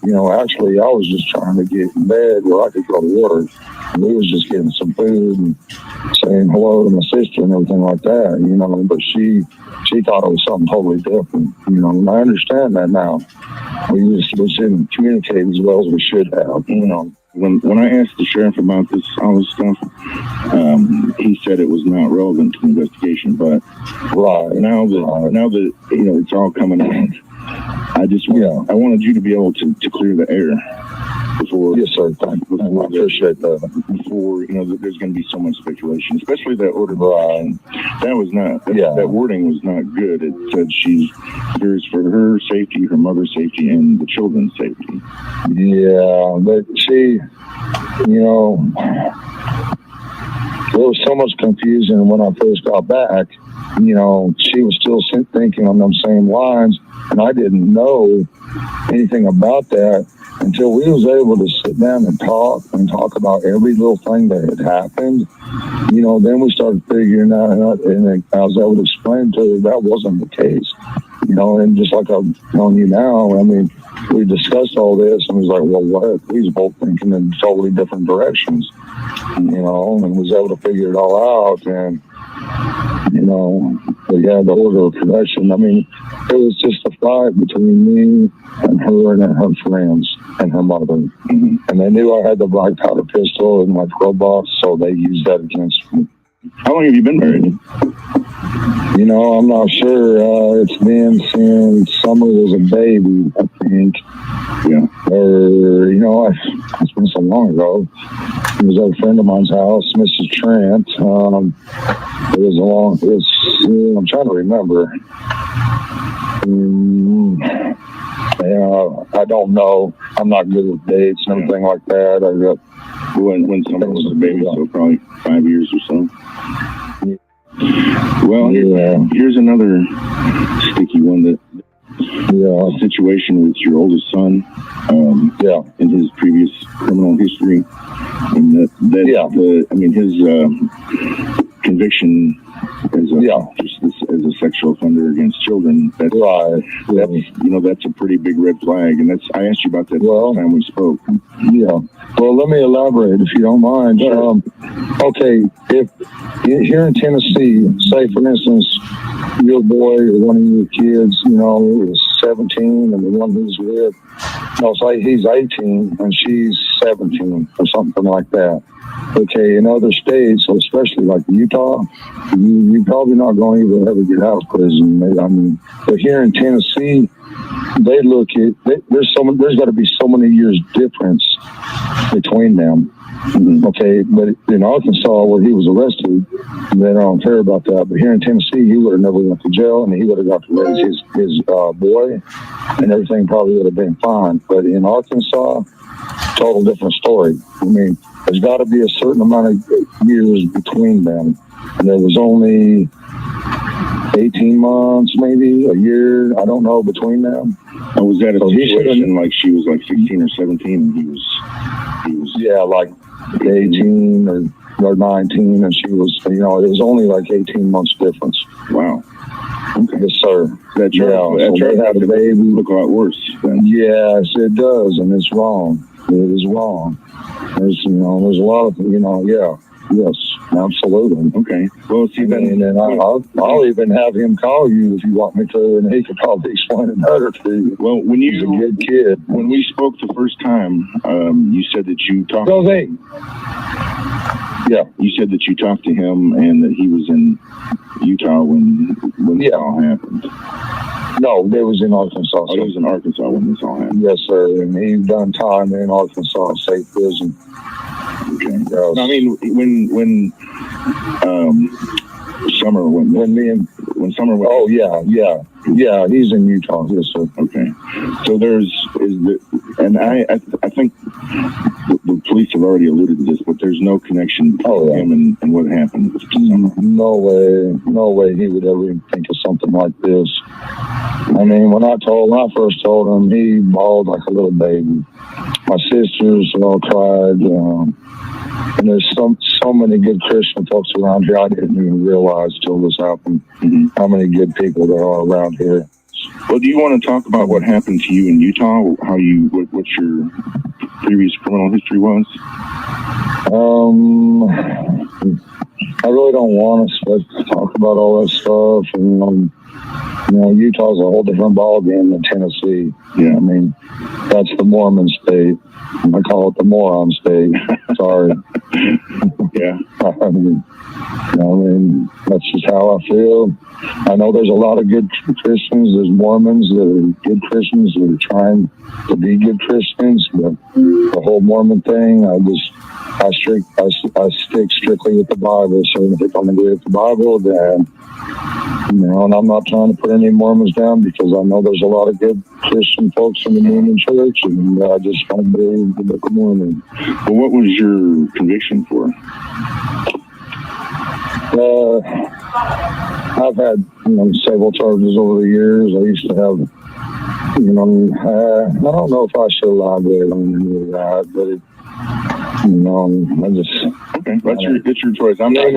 you know, actually I was just trying to get in bed where I could go to work. And we was just getting some food and saying hello to my sister and everything like that, you know, but she thought it was something totally different, you know, and I understand that now. We just didn't communicate as well as we should have, you know. When I asked the sheriff about all this stuff, he said it was not relevant to the investigation. But now that you know it's all coming out, I wanted you to be able to clear the air before. Yes, sir. I appreciate that. Before, you know, there's going to be so much speculation, especially that order. That was not. That wording was not good. It said she fears for her safety, her mother's safety, and the children's safety. Yeah, but she, you know, there was so much confusion when I first got back. You know, she was still thinking on them same lines, and I didn't know anything about that until we was able to sit down and talk about every little thing that had happened. You know, then we started figuring out, and I was able to explain to her that wasn't the case. You know, and just like I'm telling you now, I mean, we discussed all this, and it was like, well, what? We was both thinking in totally different directions, you know, and was able to figure it all out. And, you know, we had the order of protection. I mean, it was just a fight between me and her friends and her mother. And they knew I had the black powder pistol in my glove box, so they used that against me. How long have you been married? You know, I'm not sure. It's been since Summer was a baby, I think. Yeah. Or, you know, it's been so long ago. It was at a friend of mine's house, Mrs. Trent. I'm trying to remember. Yeah, I don't know. I'm not good with dates and everything like that. I got when Summer was a baby, so probably 5 years or so. Well, here's another sticky one. That situation with your oldest son, in his previous criminal history, and his conviction as a sexual offender against children. That's a pretty big red flag, and I asked you about that last time we spoke. Yeah. Well, let me elaborate if you don't mind. Okay, if here in Tennessee, say for instance, your boy or one of your kids, you know, is 17, and the one who's with, say he's 18 and she's 17 or something like that. Okay, in other states, especially like Utah, you're probably not going to even ever get out of prison. I mean, but here in Tennessee, they look at there's got to be so many years difference between them. Mm-hmm. Okay, but in Arkansas, where he was arrested, they don't care about that. But here in Tennessee, he would have never went to jail, and he would have got to raise his boy, and everything probably would have been fine. But in Arkansas, total different story. I mean, there's got to be a certain amount of years between them, and there was only 18 months, maybe a year, I don't know, between them. Oh, was that a situation like she was like 16 or 17 and he was like 18 or 19, and she was, you know, it was only like 18 months difference. Wow. Okay. Yes, sir. That had a baby. Look a lot worse then. Yes, it does, and it's wrong. It is wrong. There's a lot of, yes, absolutely. Okay. Well, see, and I'll even have him call you if you want me to, and he could probably explain it better to you. Well, he's a good kid. When we spoke the first time, you said that you talked. Yeah. You said that you talked to him and that he was in Utah when this all happened. No, it was in Arkansas. Oh, he was in Arkansas when this all happened. Yes, sir. And he done time in Arkansas State Prison. Okay. I mean, when Summer went. When Summer went. Oh yeah. He's in Utah. Yes, sir. Okay. So I think the police have already alluded to this, but there's no connection between him and what happened with Summer. No way he would ever think of something like this. I mean, when I first told him, he bawled like a little baby. My sisters all cried. And there's so many good Christian folks around here. I didn't even realize till this happened how many good people there are around here. Well, do you want to talk about what happened to you in Utah? What your previous criminal history was? I really don't want to talk about all that stuff. And, Utah's a whole different ballgame than Tennessee. Yeah. I mean, that's the Mormon state. I call it the moron state. Sorry. Yeah. I mean, that's just how I feel. I know there's a lot of good Christians. There's Mormons that are good Christians that are trying to be good Christians. But the whole Mormon thing, I stick strictly with the Bible. So if I'm going to read the Bible, then, and I'm not trying to put any Mormons down because I know there's a lot of good Christian folks in the Mormon church, and I just don't believe the Book of Mormon. Well, what was your conviction for? I've had several charges over the years. I used to have, I don't know if I should elaborate on any of that, but I just. Okay, that's your choice. I'm not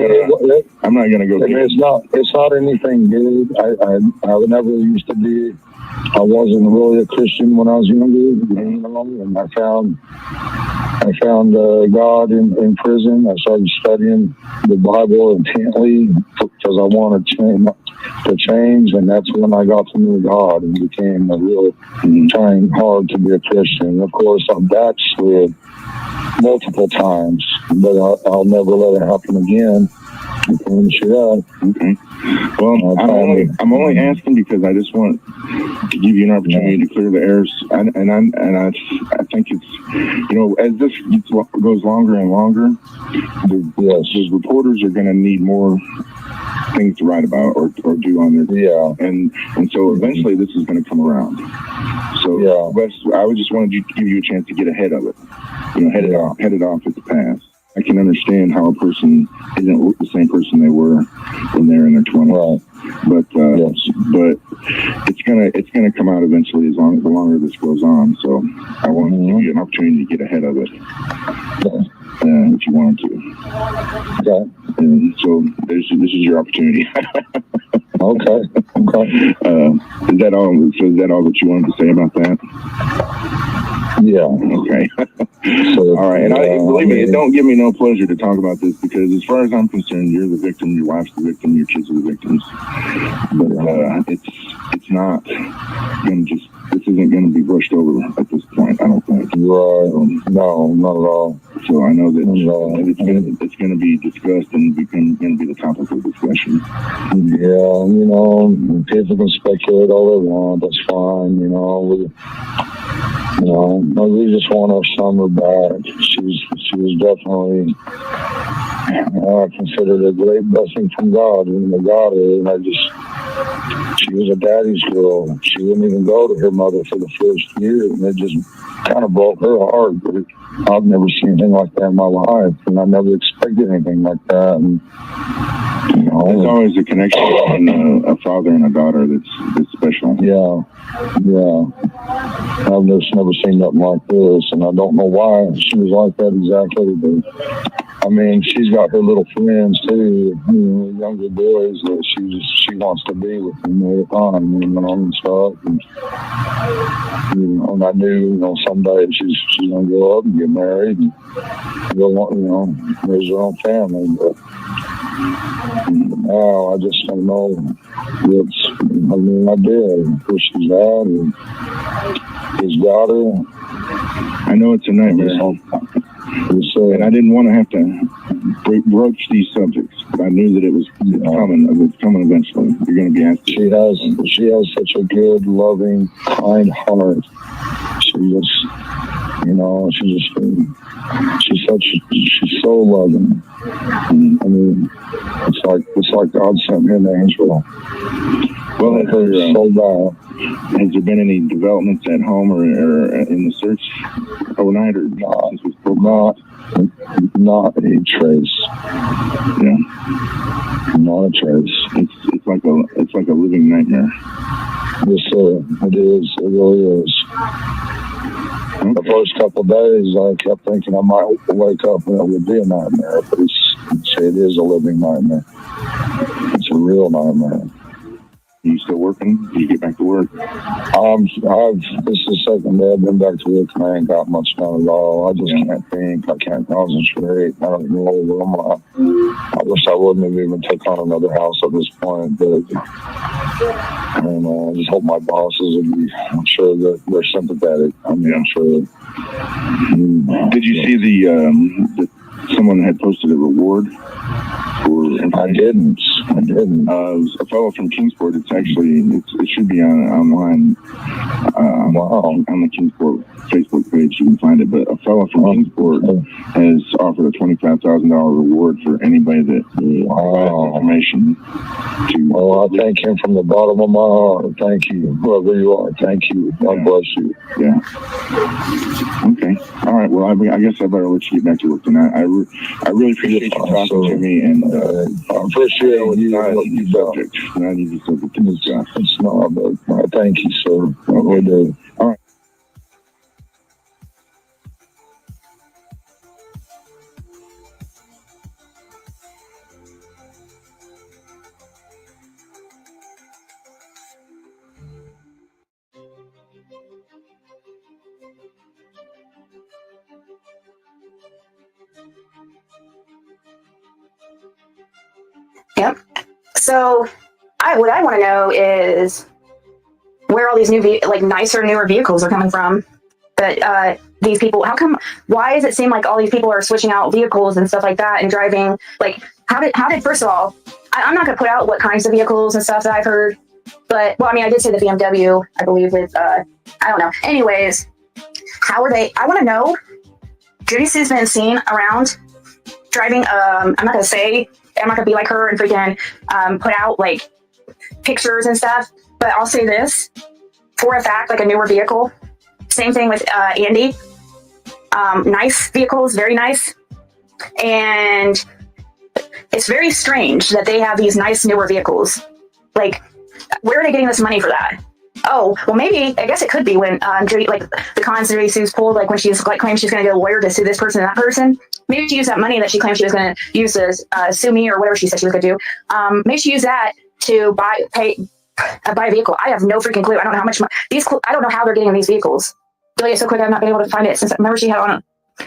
gonna go. It's not anything good. I never used to be. I wasn't really a Christian when I was younger, and I found God in prison. I started studying the Bible intently because I wanted to change, and that's when I got to know God and became trying hard to be a Christian. Of course, I backslid multiple times, but I'll never let it happen again. Okay. Well, I'm only asking because I just want to give you an opportunity to clear the airs, and I think it's, as this goes longer and longer, the reporters are going to need more things to write about or do on their and so eventually this is going to come around. So I just wanted to give you a chance to get ahead of it. Head it off at the pass. I can understand how a person isn't the same person they were when they're in their 20s. But it's gonna come out eventually the longer this goes on. So I want to give you an opportunity to get ahead of it. If you wanted to. And so this is your opportunity. Okay. Is that all? So is that all that you wanted to say about that? Yeah. Okay. All right. And believe me, it don't give me no pleasure to talk about this because, as far as I'm concerned, you're the victim, your wife's the victim, your kids are the victims. But it's not going to just. This isn't going to be brushed over at this point. I don't think. Right. No, not at all. So I know that it's going to be discussed and going to be the topic of discussion. Yeah, people can speculate all they want. That's fine. We just want our summer back. She was definitely, I considered a great blessing from God when I got her, and she was a daddy's girl. She wouldn't even go to her mother for the first year, and it just kind of broke her heart. But I've never seen anything like that in my life, and I never expected anything like that. And, there's always a connection between a father and a daughter that's special. Yeah. I've never seen nothing like this, and I don't know why she was like that exactly, but she's got her little friends too, younger boys that she wants to be with them all the time, and stuff. And I knew, someday she's gonna grow up and get married and go, raise her own family. But now I just don't know. I did. Where she's at, and his daughter. I know it's a nightmare. And I didn't want to have to broach these subjects, but I knew that it was coming. It's coming eventually. You're going to be asked. She has such a good, loving, kind heart. She's so loving. It's like God sent me an angel. Well, has there been any developments at home or in the search overnight, or not a trace? Yeah, not a trace. It's like a living nightmare. Yes, sir. It is. It really is. Okay. The first couple of days, I kept thinking I might wake up and it would be a nightmare, but it is a living nightmare. It's a real nightmare. Are you still working? Do you get back to work? This is the second day I've been back to work and I ain't got much done at all. I just can't think. I can't concentrate. I don't know where I'm at. I wish I wouldn't have even taken on another house at this point, but I just hope my bosses would be, I'm sure that they're sympathetic. I'm sure. Did you see the someone had posted a reward? I didn't. It was a fellow from Kingsport. It should be online. On the Kingsport Facebook page, you can find it. But a fellow from Kingsport has offered a $25,000 reward for anybody that provides information. I thank him from the bottom of my heart. Thank you, whoever you are. Thank you. God bless you. Yeah. Okay. All right. Well, I guess I better let you get back to work tonight. I really appreciate you talking to me, and I appreciate you. Not an easy subject. Not an easy subject to discuss. It's not, but thank you, sir. I really do. All right. Yep. So, what I want to know is where all these new, nicer, newer vehicles are coming from. But these people, why does it seem like all these people are switching out vehicles and stuff like that and driving, how did first of all, I'm not going to put out what kinds of vehicles and stuff that I've heard, but, well, I mean, I did say the BMW, I believe with, I don't know. Anyways, how are they, I want to know, Judy Sue's been seen around driving, I'm not going to be like her and freaking, put out like pictures and stuff, but I'll say this for a fact, like a newer vehicle. Same thing with, Andy. Nice vehicles, very nice. And it's very strange that they have these nice newer vehicles. Like, where are they getting this money for that? Oh, well, maybe, I guess it could be when Judy, like the cons Judy Sue's pulled, like when she's like claims she's going to get a lawyer to sue this person and that person. Maybe she used that money that she claimed she was going to use to sue me or whatever she said she was going to do. Maybe she used that to buy a vehicle. I have no freaking clue. I don't know how much I don't know how they're getting these vehicles. Really, so quick, I've not been able to find it since I remember she had on a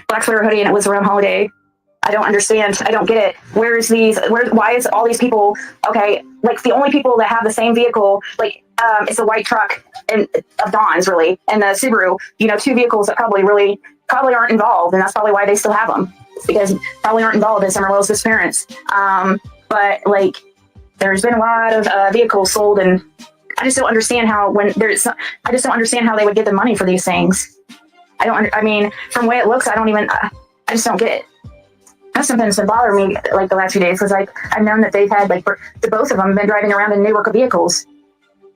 black sweater hoodie and it was around holiday. I don't understand. I don't get it. Why is all these people, okay, like the only people that have the same vehicle, like, it's the white truck of Dawn's really, and the Subaru, two vehicles that probably aren't involved. And that's probably why they still have them, because probably aren't involved in Summer Will's disappearance. But like, there's been a lot of vehicles sold, and I just don't understand how they would get the money for these things. I mean, from the way it looks, I just don't get it. That's something that's been bothering me like the last few days, because I've known that they've had, like, the both of them been driving around in newer vehicles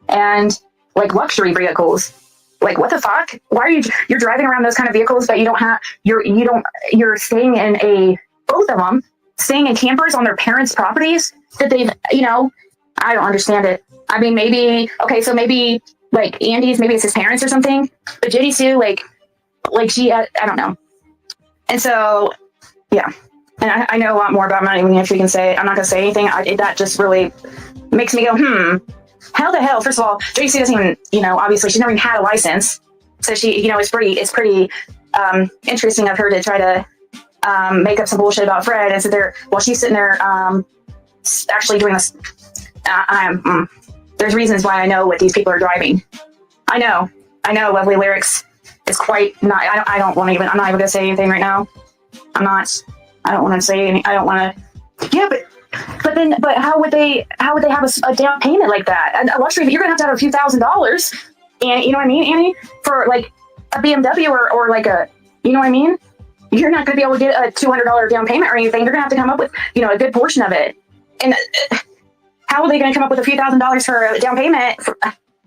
and like luxury vehicles. Like, what the fuck? Why are you're driving around those kind of vehicles, but you're staying in both of them staying in campers on their parents' properties that they've, I don't understand it. I mean, maybe like Andy's, maybe it's his parents or something, but Judy Sue, like she, I don't know. And so, yeah. And I know a lot more about, I'm not even if you can say, I'm not going to say anything. That just really makes me go, how the hell? First of all, Judy Sue doesn't even, obviously she's never even had a license. So she, it's pretty interesting of her to try to make up some bullshit about Fred and sit there while she's sitting there actually doing this. There's reasons why I know what these people are driving. I know Lovely Lyrics is quite not, I'm not even going to say anything right now. I don't want to say any, I don't want to, yeah, but how would they have a down payment like that? A luxury, you're going to have a few $1,000s, and you know what I mean, Annie, for like a BMW or like a, you know what I mean? You're not going to be able to get a $200 down payment or anything. You're going to have to come up with, a good portion of it. And how are they going to come up with a few $1,000s for a down payment?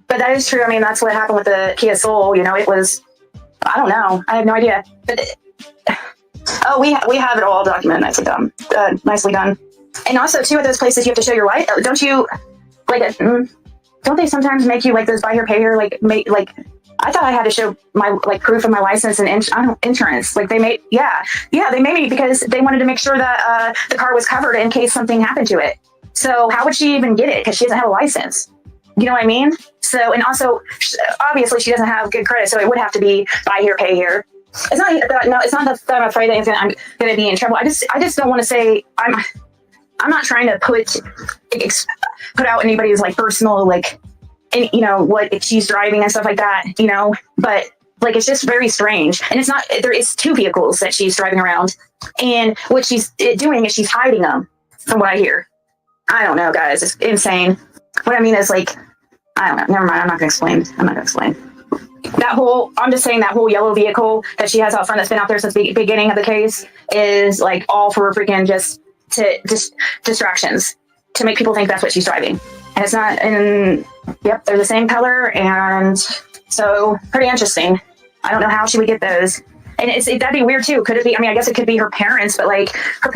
But that is true. I mean, that's what happened with the Kia Soul. It was, I don't know. I have no idea. But oh, we have it all documented. Nicely done. And also, too, at those places you have to show your light. Don't you, like, don't they sometimes make you, like, those buy here, pay here, I thought I had to show my, like, proof of my license and insurance. Like, they made me because they wanted to make sure that the car was covered in case something happened to it. So how would she even get it? Because she doesn't have a license. You know what I mean? So, and also, obviously, she doesn't have good credit, so it would have to be buy here, pay here. It's not that I'm afraid that I'm going to be in trouble. I just don't want to say I'm not trying to put out anybody's like personal like, what she's driving and stuff like that, but like, it's just very strange. And it's not, there is two vehicles that she's driving around, and what she's doing is she's hiding them from what I hear. I don't know, guys. It's insane. What I mean is, like, I don't know. Never mind. I'm not going to explain. I'm just saying that whole yellow vehicle that she has out front that's been out there since the beginning of the case is like all for freaking just distractions to make people think that's what she's driving. And it's not, and yep, they're the same color. And so pretty interesting. I don't know how she would get those. And that'd be weird too. Could it be, I guess it could be her parents, but like her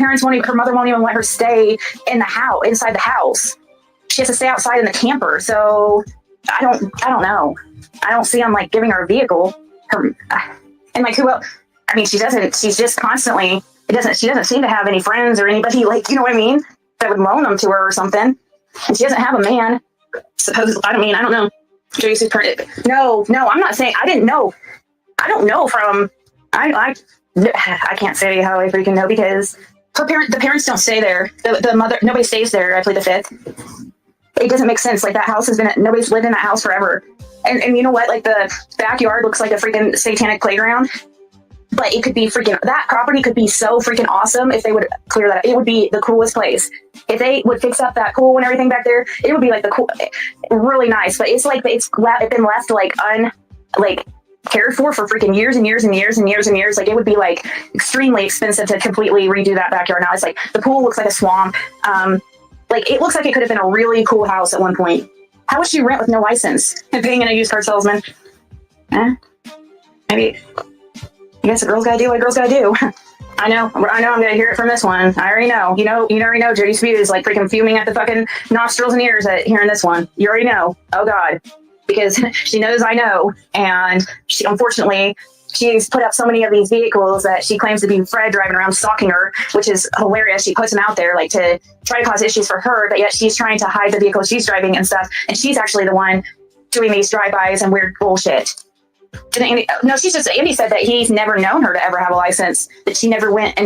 mother won't even let her stay in the house, inside the house. She has to stay outside in the camper. So I don't know. I don't see them like giving her a vehicle. And like who else? She's just constantly, she doesn't seem to have any friends or anybody, like, you know what I mean? That would loan them to her or something. And she doesn't have a man. Supposedly, I don't know. No, I'm not saying, I didn't know. I don't know from, I can't say how I freaking know, because the parents don't stay there. The mother, nobody stays there. I plead the fifth. It doesn't make sense. Like, that house nobody's lived in that house forever. And you know what? Like, the backyard looks like a freaking satanic playground. But it could be freaking, that property could be so freaking awesome if they would clear that. It would be the coolest place. If they would fix up that pool and everything back there, it would be like the cool, really nice. But it's like, it's been left like cared for freaking years and years and years and years and years. Like it would be like extremely expensive to completely redo that backyard. Now it's like, the pool looks like a swamp. Like it looks like it could have been a really cool house at one point. How would she rent with no license and being a used car salesman? Maybe. I guess a girl's gotta do what a girl's gotta do. I know I'm gonna hear it from this one. I already know. You already know Jody Spew is like freaking fuming at the fucking nostrils and ears at hearing this one. You already know. Oh God. Because she knows I know. And she, unfortunately, she's put up so many of these vehicles that she claims to be Fred driving around stalking her, which is hilarious. She puts them out there like to try to cause issues for her, but yet she's trying to hide the vehicle she's driving and stuff. And she's actually the one doing these drive-bys and weird bullshit. Andy said that he's never known her to ever have a license, that she never went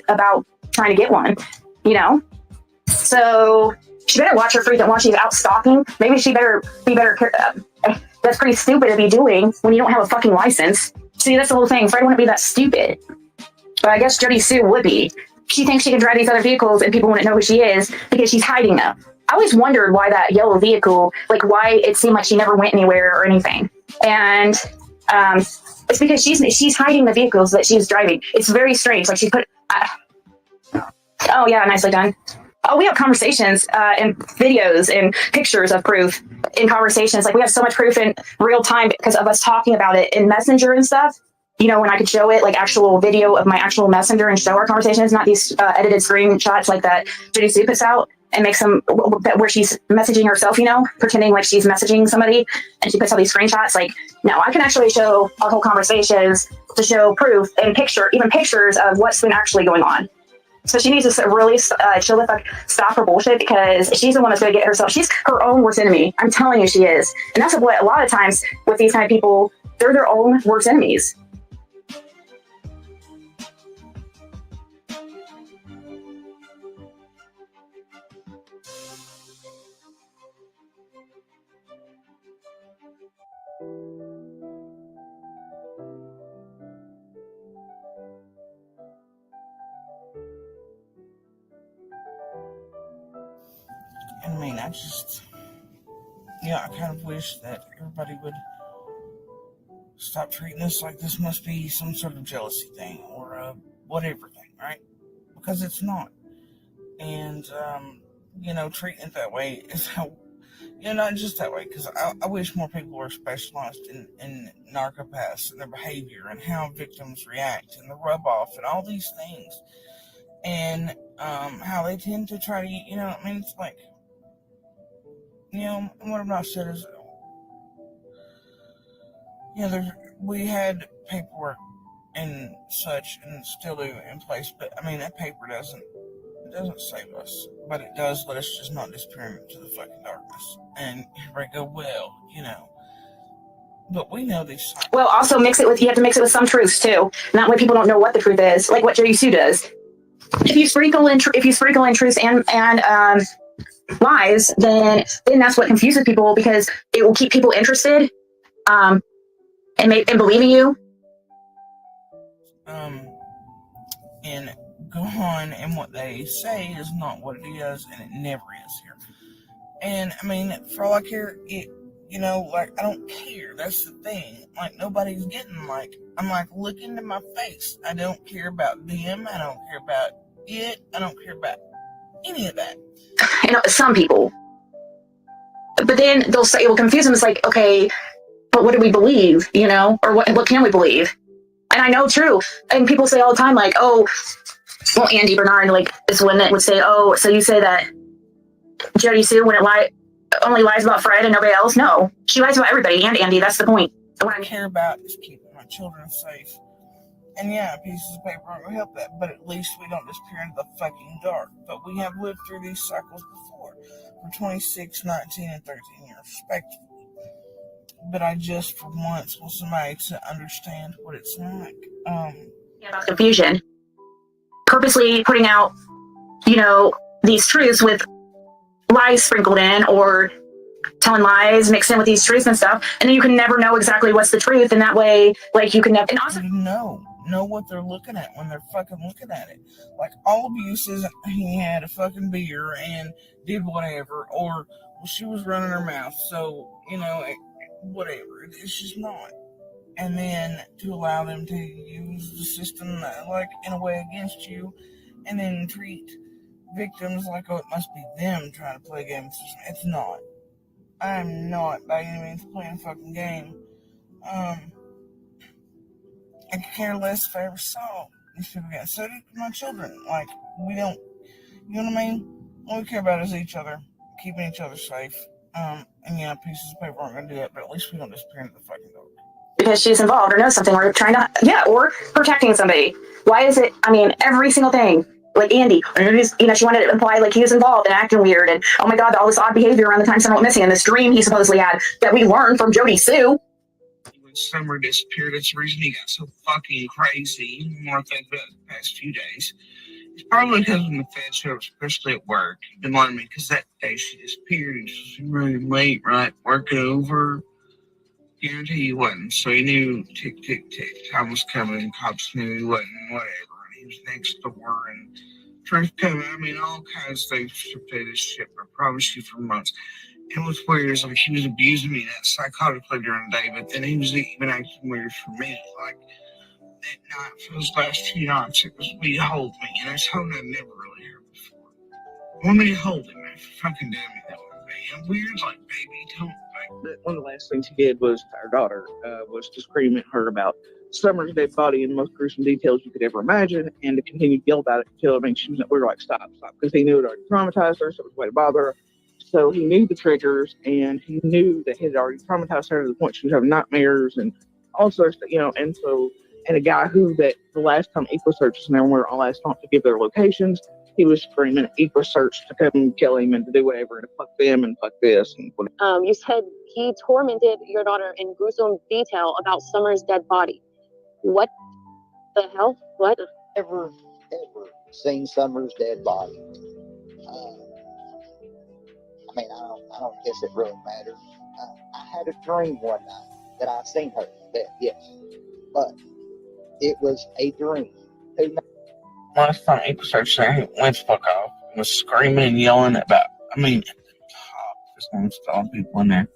about trying to get one, So she better watch her freaking while she's out stalking. Maybe she better be better. That's pretty stupid to be doing when you don't have a fucking license. See, that's the whole thing. Fred wouldn't be that stupid. But I guess Jody Sue would be. She thinks she can drive these other vehicles and people wouldn't know who she is because she's hiding them. I always wondered why that yellow vehicle, like why it seemed like she never went anywhere or anything. And it's because she's hiding the vehicles that she's driving. It's very strange. Like she put, oh yeah, nicely done. Oh, we have conversations and videos and pictures of proof in conversations. Like we have so much proof in real time because of us talking about it in Messenger and stuff. When I could show it, like actual video of my actual Messenger and show our conversations, not these edited screenshots like that Judy Sue puts out and makes them where she's messaging herself, pretending like she's messaging somebody and she puts all these screenshots. Like, no, I can actually show our whole conversations to show proof and even pictures of what's been actually going on. So she needs to really chill the fuck, stop her bullshit because she's the one that's going to get herself. She's her own worst enemy. I'm telling you, she is. And that's what a lot of times with these kind of people, they're their own worst enemies. I mean, I kind of wish that everybody would stop treating this like this must be some sort of jealousy thing or whatever thing, right? Because it's not. And, treating it that way is how, not just that way, because I wish more people were specialized in narcopaths and their behavior and how victims react and the rub-off and all these things. And how they tend to try to, it's like, what I'm not said is, we had paperwork and such, and still do in place, but that paper doesn't save us, but it does let us just not disappear into the fucking darkness. And everybody go, but we know these signs. Well, also you have to mix it with some truths too. Not when people don't know what the truth is, like what Jody Sue does. If you sprinkle in truths and lies, then that's what confuses people because it will keep people interested and believing you. And go on, and what they say is not what it is, and it never is here. And for all I care, I don't care. That's the thing. Like nobody's getting I'm look into my face. I don't care about them. I don't care about it. I don't care about any of that. Some people. But then they'll say, it will confuse them. It's like, okay, but what do we believe, or what can we believe? And I know true. And people say all the time, like, oh, well, Andy Bernard, is one that would say, oh, so you say that Jody Sue only lies about Fred and nobody else? No, she lies about everybody and Andy. That's the point. What I care about is keeping my children safe. And yeah, pieces of paper aren't going to help that, but at least we don't disappear into the fucking dark. But we have lived through these cycles before, for 26, 19, and 13 years, respectively. But I just, for once, want somebody to understand what it's like. About confusion. Purposely putting out, these truths with lies sprinkled in, or telling lies mixed in with these truths and stuff, and then you can never know exactly what's the truth, and that way, you can never. And also, know what they're looking at when they're fucking looking at it. Like, all abuse isn't he had a fucking beer and did whatever, or well, she was running her mouth, so, whatever. It's just not. And then to allow them to use the system, like, in a way against you, and then treat victims like, oh, it must be them trying to play games. It's not. I'm not by any means playing a fucking game. I could care less if I ever saw these people again. So do my children. Like, we don't, you know what I mean? All we care about is each other, keeping each other safe. And yeah, pieces of paper aren't going to do that, but at least we don't disappear into the fucking dark. Because she's involved or knows something, or trying to, or protecting somebody. Why is it, every single thing, like Andy, she wanted to imply like he was involved and acting weird, and oh my god, all this odd behavior around the time someone went missing, and this dream he supposedly had that we learned from Jody Sue. When Summer disappeared, it's the reason he got so fucking crazy. The more I think about it the past few days, it's probably because when the Fed showed up, especially at work, he didn't want me because that day she disappeared and she was running late, right? Working over. Guarantee he wasn't. So he knew tick, tick, tick. Time was coming. Cops knew he wasn't, whatever. And he was next door and truth coming. All kinds of things to pay this shit. I promise you for months. And what's weird is like he was abusing me that psychotically during the day, but then he was even acting weird for me. Like that night, for those last few nights, it was we hold me, and that's something I've never really heard before. Want me to hold him after fucking damn me that way. And weird, like baby, don't. One of the last things he did was to our daughter, was to scream at her about Summer's dead body in the most gruesome details you could ever imagine, and to continue to yell about it until we were like, stop, because he knew it already traumatized her, so it was a way to bother her. So he knew the triggers, and he knew that he had already traumatized her to the point she was having nightmares and all sorts of, and a guy who that the last time Equal Search and everyone were all asked not to give their locations, he was screaming at Equal Search to come and kill him and to do whatever and to fuck them and fuck this and whatever. You said he tormented your daughter in gruesome detail about Summer's dead body. What the hell? What? Ever seen Summer's dead body? I don't guess it really matters. I had a dream one night that I seen her dead, yes. But it was a dream. Who knows? Last time Equal Search there, he went the fuck off and was screaming and yelling about, just installing people in there.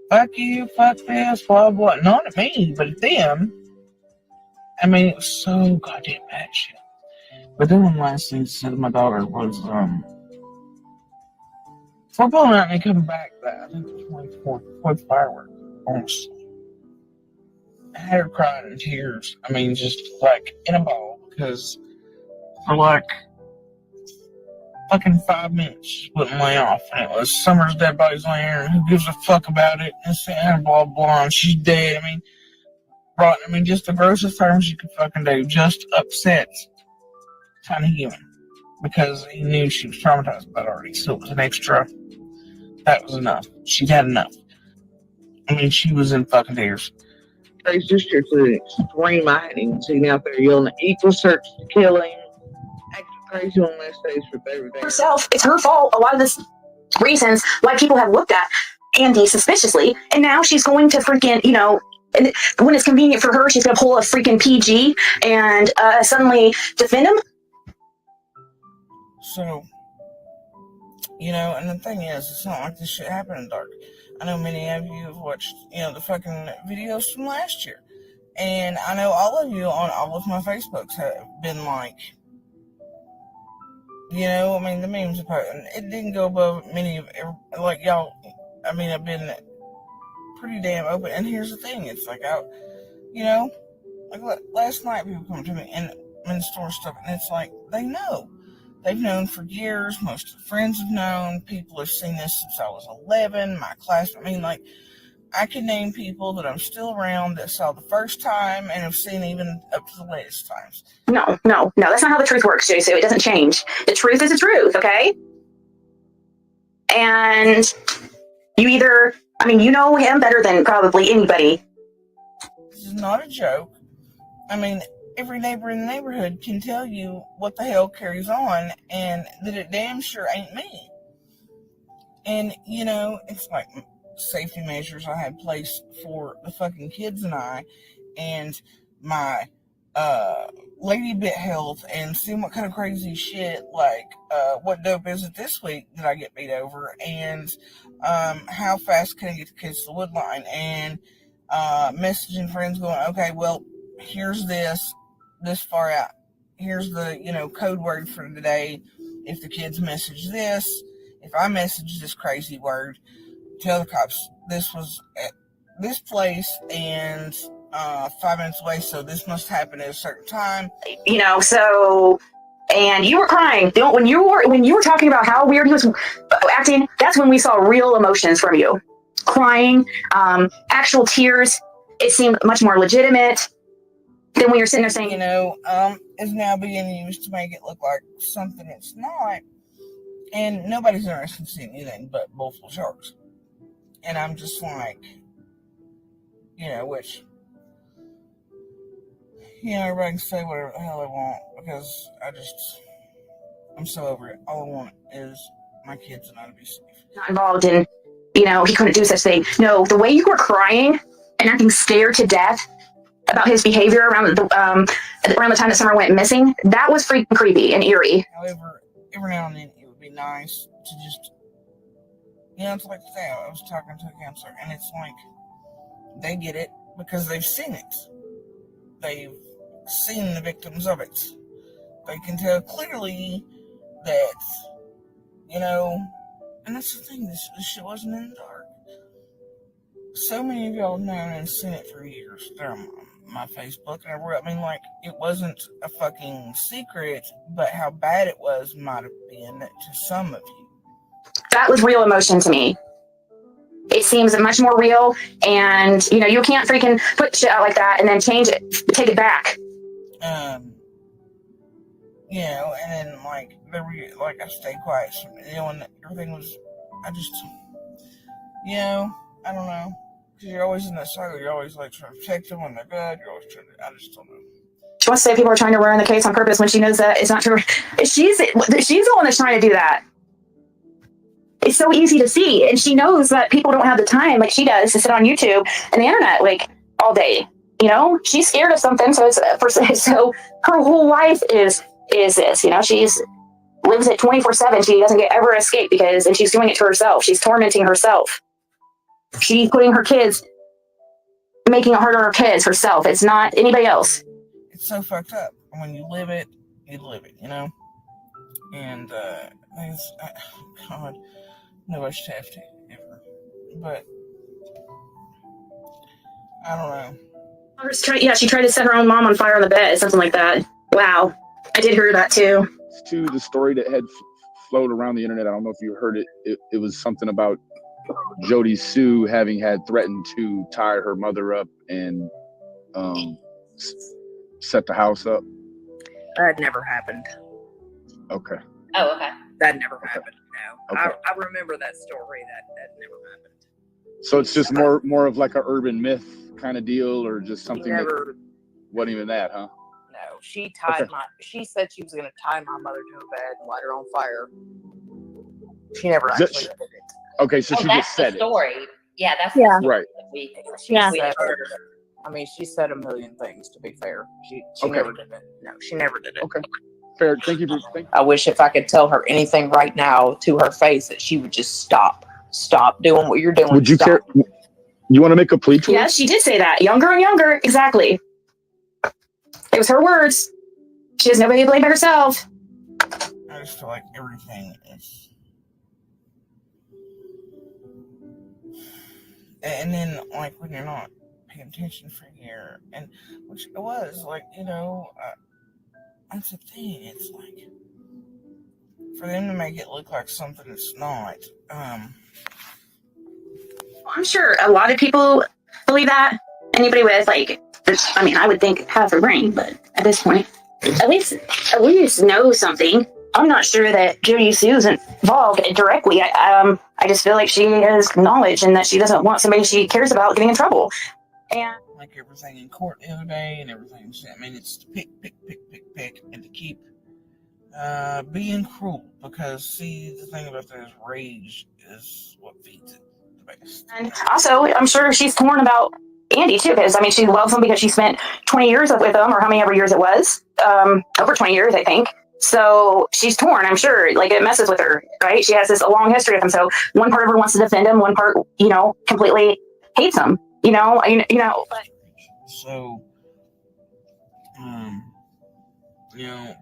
Fuck you, fuck this, blah, blah. Not at me, but at them. It was so goddamn bad shit. But then one last thing said to my daughter was, we're going out and they come back that, I think it was 24th fireworks, honestly. I had her crying in tears. Just like in a ball, because for like fucking 5 minutes, she wouldn't lay off. And it was Summer's dead body's laying there, and who gives a fuck about it? And blah, blah, and she's dead. Just the grossest terms you could fucking do. Just upset kind of human. Because he knew she was traumatized about it already. So it was an extra. That was enough. She'd had enough. She was in fucking tears. It's just seriously extreme hiding. Sitting out there yelling at Equal Search to kill him. Acting crazy on last days for everything. Herself, it's her fault. A lot of this reasons why people have looked at Andy suspiciously, and now she's going to freaking, and when it's convenient for her, she's going to pull a freaking PG and suddenly defend him. So, and the thing is, it's not like this shit happened in the dark. I know many of you have watched, the fucking videos from last year. And I know all of you on all of my Facebooks have been like, the memes about it. It didn't go above many of, like, y'all, I've been pretty damn open. And here's the thing, it's like, like last night people come to me and in the store stuff, and it's like, they know. They've known for years. Most of the friends have known. People have seen this since I was 11. My class, I can name people that I'm still around that saw the first time and have seen even up to the latest times. No. That's not how the truth works, Jason. It doesn't change. The truth is the truth, okay? And you either, you know him better than probably anybody. This is not a joke. Every neighbor in the neighborhood can tell you what the hell carries on and that it damn sure ain't me. And, it's like safety measures I had placed for the fucking kids and I, and my Lady Bit Health and seeing what kind of crazy shit, like, what dope is it this week that I get beat over, and how fast can I get the kids to the wood line, and messaging friends going, okay, well, here's this far out. Here's the, code word for today. If the kids message this, if I message this crazy word, tell the cops this was at this place and 5 minutes away, so this must happen at a certain time. So, and you were crying. When you were talking about how weird he was acting, that's when we saw real emotions from you. Crying, actual tears. It seemed much more legitimate than when you're sitting there saying, is now being used to make it look like something it's not. And nobody's interested in seeing anything but bull sharks. And I'm just like, which, everybody can say whatever the hell they want, because I'm so over it. All I want is my kids and I to be safe. Not involved in, he couldn't do such thing. No, the way you were crying and acting scared to death about his behavior around the time that Summer went missing, that was freaking creepy and eerie. However, every now and then it would be nice to just, it's like today I was talking to a counselor, and it's like they get it because they've seen it. They've seen the victims of it. They can tell clearly that, and that's the thing, this shit wasn't in the dark. So many of y'all have known and seen it for years. They're on my Facebook and everywhere. I mean, like, it wasn't a fucking secret, but how bad it was might have been to some of you. That was real emotion to me. It seems much more real, and, you can't freaking put shit out like that and then change it, take it back. And then, like, I stayed quiet, and everything was, I don't know. Because you're always in that cycle. You're always, like, trying to protect them when they're good. You're always trying to, I just don't know. She wants to say people are trying to ruin the case on purpose when she knows that it's not true. She's the one that's trying to do that. It's so easy to see, and she knows that people don't have the time like she does to sit on YouTube and the internet like all day. She's scared of something, so so her whole life is this. She's lives it 24/7. She doesn't ever escape and she's doing it to herself. She's tormenting herself. She's putting her kids, making it harder on her kids herself. It's not anybody else. It's so fucked up. When you live it, And God, nobody should have to ever. But I don't know. She tried to set her own mom on fire on the bed, something like that. Wow, I did hear that too. To the story that had floated around the internet, I don't know if you heard it. It was something about Jody Sue having had threatened to tie her mother up and set the house up. That never happened. Okay. Oh, okay. That never happened. No. Okay. I remember that story. That never happened. So it's just more of like a urban myth kind of deal, or just something that wasn't even that, huh? No, she tied she said she was going to tie my mother to a bed and light her on fire. She never actually did it. Okay, so she just said the story. Yeah, that's Yeah. Right. I mean, she said a million things, to be fair. She never did it. No, she never did it. Okay. Fair. Thank you. I wish if I could tell her anything right now to her face that she would just stop doing what you're doing. Would you care? You want to make a plea to her? Yes, she did say that. Younger and younger. Exactly. It was her words. She has nobody to blame but herself. I just feel like everything is. And then, like, when you're not paying attention for a year, and which it was, like, that's the thing. It's like, for them to make it look like something it's not. I'm sure a lot of people believe that. Anybody with, I would think half a brain, but at this point, at least know something. I'm not sure that Jody Sue's involved directly. I just feel like she has knowledge and that she doesn't want somebody she cares about getting in trouble. And like everything in court the other day and everything. I mean, it's to pick, and to keep being cruel, because see, the thing about that is rage is what feeds it the best. also, I'm sure she's torn about Andy too, because I mean, she loves him because she spent 20 years with him, or how many ever years it was, over 20 years, I think. So she's torn, I'm sure. Like, it messes with her, right? She has this a long history with him. So one part of her wants to defend him, one part, completely hates him. But So,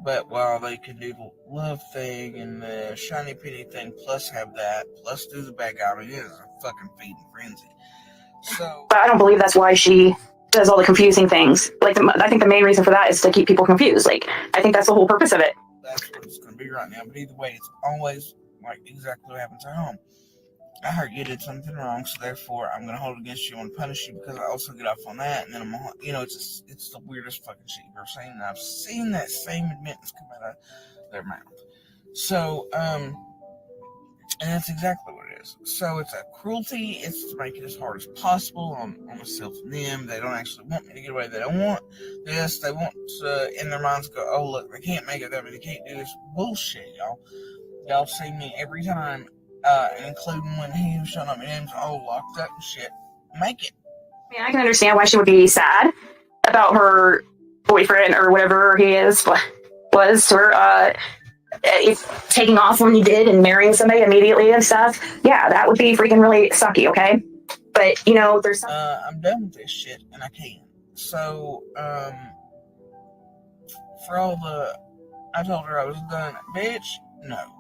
but while they can do the love thing and the shiny penny thing, plus have that, plus do the bad guy, I mean, it is a fucking feeding frenzy. So, but I don't believe that's why she does all the confusing things. Like, I think the main reason for that is to keep people confused. Like, I think that's the whole purpose of it. That's what it's going to be right now. But either way, it's always like exactly what happens at home. I heard you did something wrong, so therefore I'm going to hold it against you and punish you because I also get off on that. And then I'm, it's the weirdest fucking shit you've ever seen. And I've seen that same admittance come out of their mouth. So, and that's exactly what it is. So it's a cruelty. It's to make it as hard as possible on myself and them. They don't actually want me to get away. They don't want this. They want to, in their minds, go, oh, look, they can't make it that way. They can't do this bullshit, y'all. Y'all see me every time, and including when he was showing up, my name's all locked up and shit. Make it. I mean, I can understand why she would be sad about her boyfriend or whatever he was her, taking off when he did and marrying somebody immediately and stuff. Yeah, that would be freaking really sucky, okay? But, there's some... I'm done with this shit, and I can't. So, for all I told her I was done. Bitch, no.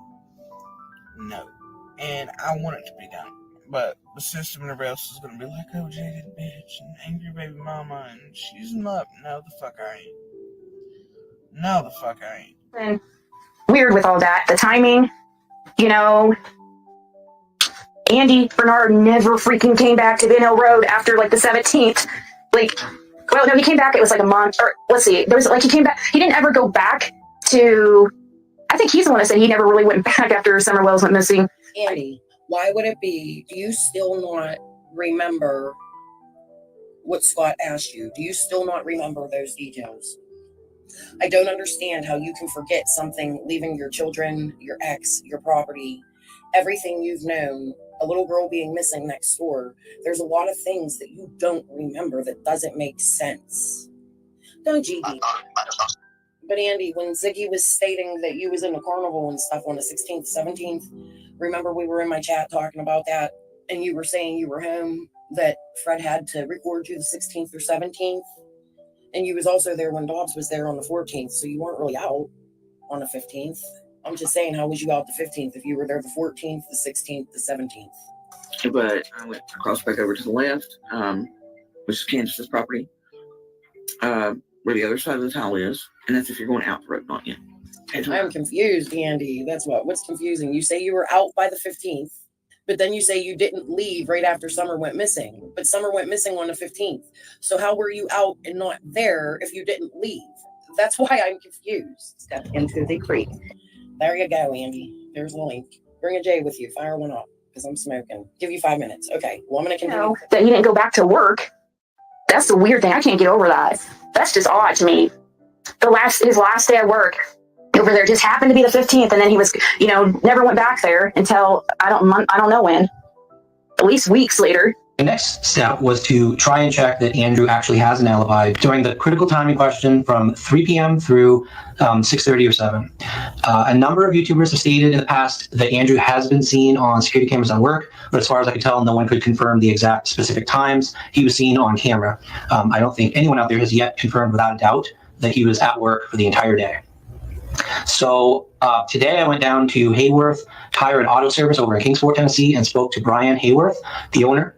And I want it to be done. But the system and everybody else is going to be like, oh, jaded bitch, and angry baby mama, and she's up. No, the fuck I ain't. And weird with all that. The timing, Andy Bernard never freaking came back to Ben Hill Road after, like, the 17th. Like, well, no, he came back, it was like a month, or let's see, there was, like, he came back, he didn't ever go back to, I think he's the one that said he never really went back after Summer Wells went missing. Andy, why would it be, do you still not remember what Scott asked you? Do you still not remember those details? I don't understand how you can forget something, leaving your children, your ex, your property, everything you've known, a little girl being missing next door. There's a lot of things that you don't remember that doesn't make sense. Don't GD. But Andy, when Ziggy was stating that you was in the carnival and stuff on the 16th, 17th, remember we were in my chat talking about that, and you were saying you were home, that Fred had to record you the 16th or 17th, and you was also there when Dobbs was there on the 14th, so you weren't really out on the 15th. I'm just saying, how was you out the 15th if you were there the 14th, the 16th, the 17th? But I went across back over to the left, which is Candace's property, where the other side of the towel is, and that's if you're going out the road, not in. I'm confused, Andy. That's what's confusing. You say you were out by the 15th, but then you say you didn't leave right after Summer went missing. But Summer went missing on the 15th. So how were you out and not there if you didn't leave? That's why I'm confused. Step into the creek. There you go, Andy. There's the link. Bring a J with you. Fire one up, because I'm smoking. Give you 5 minutes. Okay. Well, I'm going to continue. That he didn't go back to work. That's the weird thing. I can't get over that. That's just odd to me. His last day at work over there just happened to be the 15th, and then he was, never went back there until I don't know when. At least weeks later. The next step was to try and check that Andrew actually has an alibi during the critical timing question from 3 p.m. through 6:30 or 7. A number of YouTubers have stated in the past that Andrew has been seen on security cameras at work, but as far as I could tell, no one could confirm the exact specific times he was seen on camera. I don't think anyone out there has yet confirmed without a doubt that he was at work for the entire day. So today I went down to Hayworth Tire and Auto Service over in Kingsport, Tennessee, and spoke to Brian Hayworth, the owner.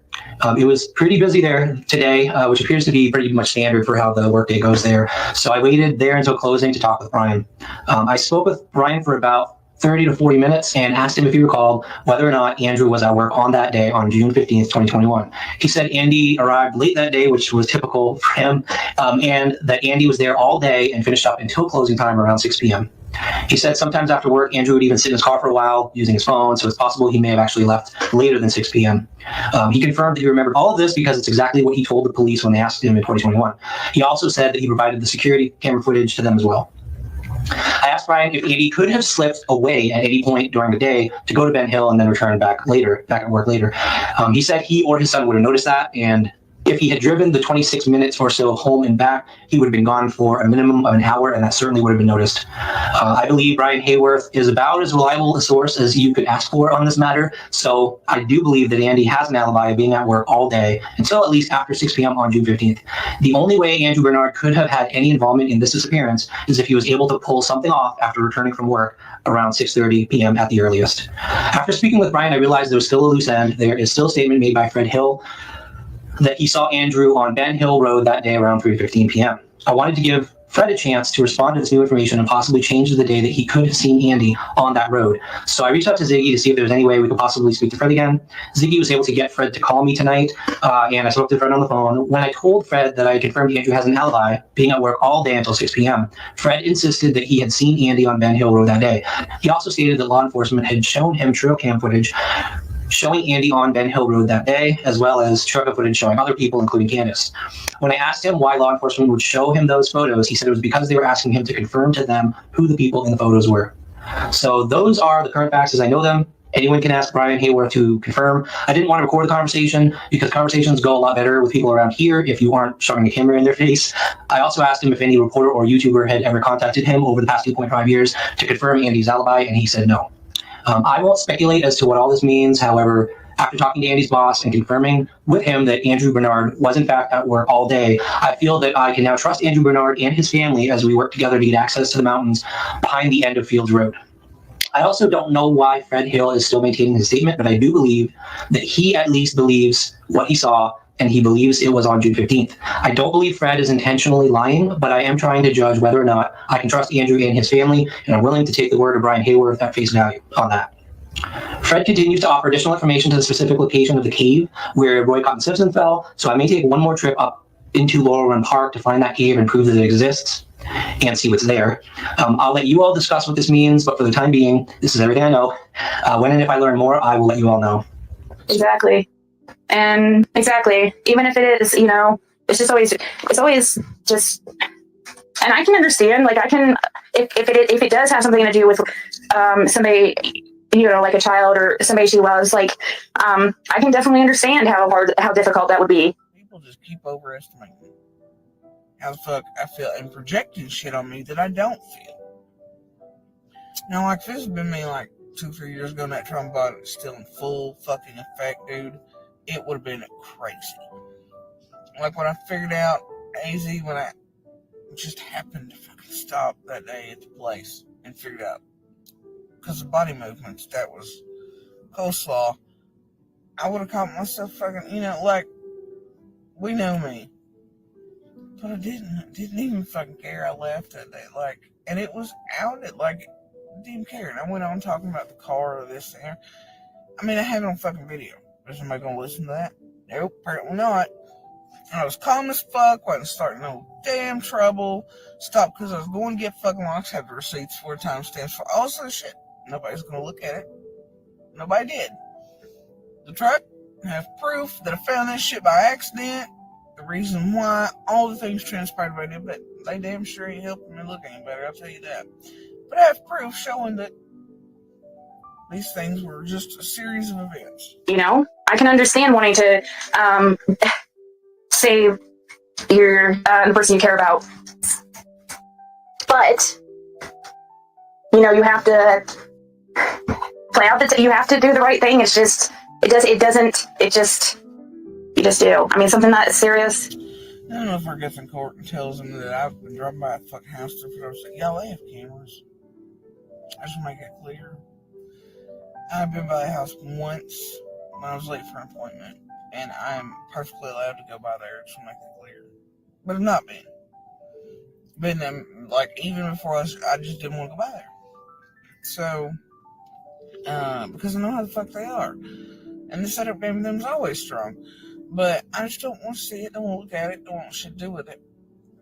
It was pretty busy there today, which appears to be pretty much standard for how the workday goes there. So I waited there until closing to talk with Brian. I spoke with Brian for about 30 to 40 minutes and asked him if he recalled whether or not Andrew was at work on that day on June 15th, 2021. He said Andy arrived late that day, which was typical for him, and that Andy was there all day and finished up until closing time around 6 p.m. He said sometimes after work, Andrew would even sit in his car for a while using his phone, so it's possible he may have actually left later than 6 p.m. He confirmed that he remembered all of this because it's exactly what he told the police when they asked him in 2021. He also said that he provided the security camera footage to them as well. I asked Brian if Andy could have slipped away at any point during the day to go to Ben Hill and then return back at work later. He said he or his son would have noticed that, and if he had driven the 26 minutes or so home and back, he would have been gone for a minimum of an hour, and that certainly would have been noticed. I believe Brian Hayworth is about as reliable a source as you could ask for on this matter, so I do believe that Andy has an alibi of being at work all day until at least after 6 p.m. on June 15th. The only way Andrew Bernard could have had any involvement in this disappearance is if he was able to pull something off after returning from work around 6:30 p.m. at the earliest. After speaking with Brian, I realized there was still a loose end. There is still a statement made by Fred Hill that he saw Andrew on Ben Hill Road that day around 3:15 p.m. I wanted to give Fred a chance to respond to this new information and possibly change the day that he could have seen Andy on that road. So I reached out to Ziggy to see if there was any way we could possibly speak to Fred again. Ziggy was able to get Fred to call me tonight, and I spoke to Fred on the phone. When I told Fred that I confirmed Andrew has an alibi, being at work all day until 6 p.m., Fred insisted that he had seen Andy on Ben Hill Road that day. He also stated that law enforcement had shown him trail cam footage showing Andy on Ben Hill Road that day, as well as trucker footage showing other people, including Candace. When I asked him why law enforcement would show him those photos, he said it was because they were asking him to confirm to them who the people in the photos were. So those are the current facts as I know them. Anyone can ask Brian Hayworth to confirm. I didn't want to record the conversation because conversations go a lot better with people around here if you aren't shoving a camera in their face. I also asked him if any reporter or YouTuber had ever contacted him over the past 2.5 years to confirm Andy's alibi, and he said no. I won't speculate as to what all this means. However, after talking to Andy's boss and confirming with him that Andrew Bernard was in fact at work all day, I feel that I can now trust Andrew Bernard and his family as we work together to get access to the mountains behind the end of Fields Road. I also don't know why Fred Hill is still maintaining his statement, but I do believe that he at least believes what he saw, and he believes it was on June 15th. I don't believe Fred is intentionally lying, but I am trying to judge whether or not I can trust Andrew and his family, and I'm willing to take the word of Brian Hayworth at face value on that. Fred continues to offer additional information to the specific location of the cave where Roy Cotton Simpson fell, so I may take one more trip up into Laurel Run Park to find that cave and prove that it exists and see what's there. I'll let you all discuss what this means, but for the time being, this is everything I know. When and if I learn more, I will let you all know. Exactly. And exactly, even if it is, it's always just, and I can understand, like I can, if it does have something to do with somebody, like a child or somebody she loves, like I can definitely understand how difficult that would be. People just keep overestimating how the fuck I feel and projecting shit on me that I don't feel. Now, like, if this had been me like 2-3 years ago and that trombone is still in full fucking effect, dude, it would have been crazy. Like when I figured out AZ, when I just happened to fucking stop that day at the place and figured out, because of body movements, that was coleslaw, I would have caught myself fucking, like, we know me. But I didn't even fucking care. I left that day, like, and it was out at, like, I didn't care. And I went on talking about the car or this and I mean, I have it on fucking video. Is somebody gonna listen to that? Nope, apparently not. I was calm as fuck, wasn't starting no damn trouble. Stopped because I was going to get fucking locks, had the receipts for timestamps for all this shit. Nobody's gonna look at it. Nobody did. The truck, I have proof that I found that shit by accident. The reason why, all the things transpired by it, but they damn sure ain't helping me look any better, I'll tell you that. But I have proof showing that these things were just a series of events. I can understand wanting to save the person you care about, but you have to play out you have to do the right thing. It's just you just do. I mean, something that serious. I don't know if our gets in court and tells them that I've been driving by a fucking house to say, y'all have cameras. I just want to make it clear. I've been by the house once when I was late for an appointment, and I'm perfectly allowed to go by there, just to make it clear. But I've not been. Like, even before I just didn't want to go by there. So, because I know how the fuck they are. And the setup game with them is always strong. But I just don't want to see it, don't want to look at it, don't want shit to do with it.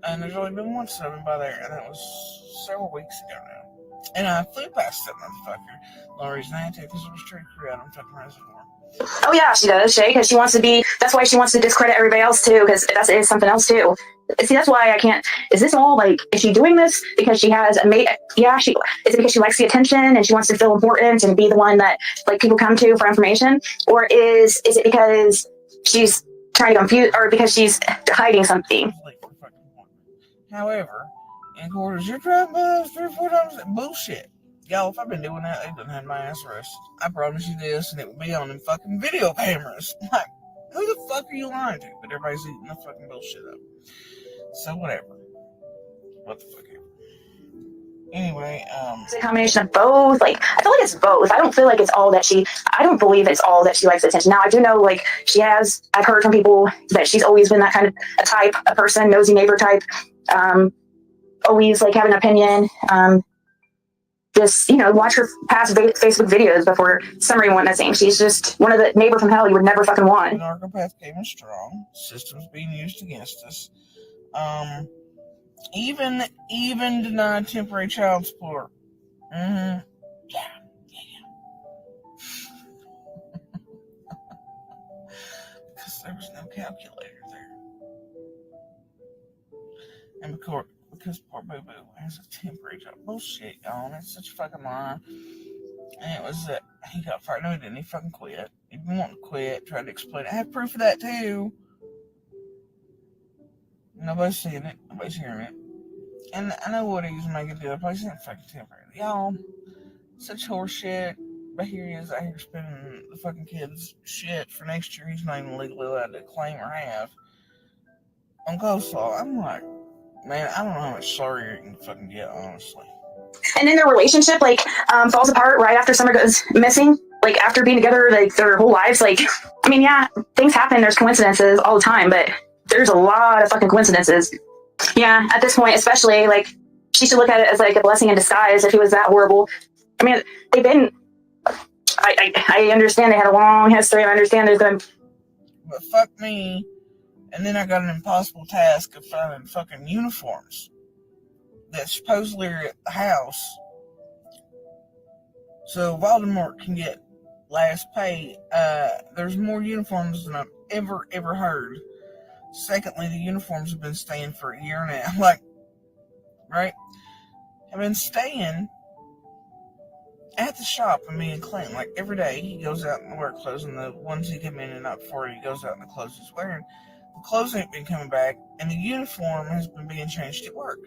And there's only been once that I've been by there, and that was several weeks ago now. And I flew past that motherfucker. The only reason I had to, because it was straight crew out on fucking reservoir. Oh yeah, she does, Shay, because she wants to be, that's why she wants to discredit everybody else too, because it's something else too. See, that's why I can't, is this all like, is she doing this because she has a mate? Yeah, is it because she likes the attention and she wants to feel important and be the one that like people come to for information? Or is it because she's trying to confuse, or because she's hiding something. However, in quarters, you're driving by us 3 or 4 times. Bullshit. Y'all, if I've been doing that, they done had my ass arrested. I promise you this, and it would be on them fucking video cameras. Like, who the fuck are you lying to? But everybody's eating the fucking bullshit up. So whatever. What the fuck ever. Anyway, It's a combination of both. Like, I feel like it's both. I don't feel like it's all that I don't believe it's all that she likes attention. Now, I do know, like, I've heard from people that she's always been that kind of a person, nosy neighbor type, always, like, have an opinion, just, watch her past Facebook videos before somebody went missing. She's just one of the neighbor from hell you would never fucking want. The narcopath came in strong. Systems being used against us. Even denied temporary child support. Yeah. Because there was no calculator there. And because poor Boo Boo has a temporary job. Bullshit, y'all. That's such a fucking lie. And it was that he got fired. No, he didn't. He fucking quit. He didn't want to quit. Tried to explain it. I have proof of that too. Nobody's seeing it. Nobody's hearing it. And I know what he's making the other place ain't fucking temporary. Y'all, such horse shit. But here he is out here spending the fucking kid's shit for next year. He's not even legally allowed to claim or have on ghost law. I'm like, man, I don't know how much sorrier you can fucking get, honestly. And then their relationship, like, falls apart right after Summer goes missing. Like, after being together, like, their whole lives. Like, I mean, yeah, things happen. There's coincidences all the time, but there's a lot of fucking coincidences. Yeah, at this point, especially, like, she should look at it as, like, a blessing in disguise if he was that horrible. I mean, they've been... I understand they had a long history. I understand there's been... But fuck me. And then I got an impossible task of finding fucking uniforms that supposedly are at the house. So Voldemort can get last pay. There's more uniforms than I've ever heard. Secondly, the uniforms have been staying for a year now. Like, right? Have been staying at the shop and being clean. Like, every day he goes out in the work clothes, and the ones he came in and out before he goes out in the clothes he's wearing. The clothes ain't been coming back, and the uniform has been being changed at work.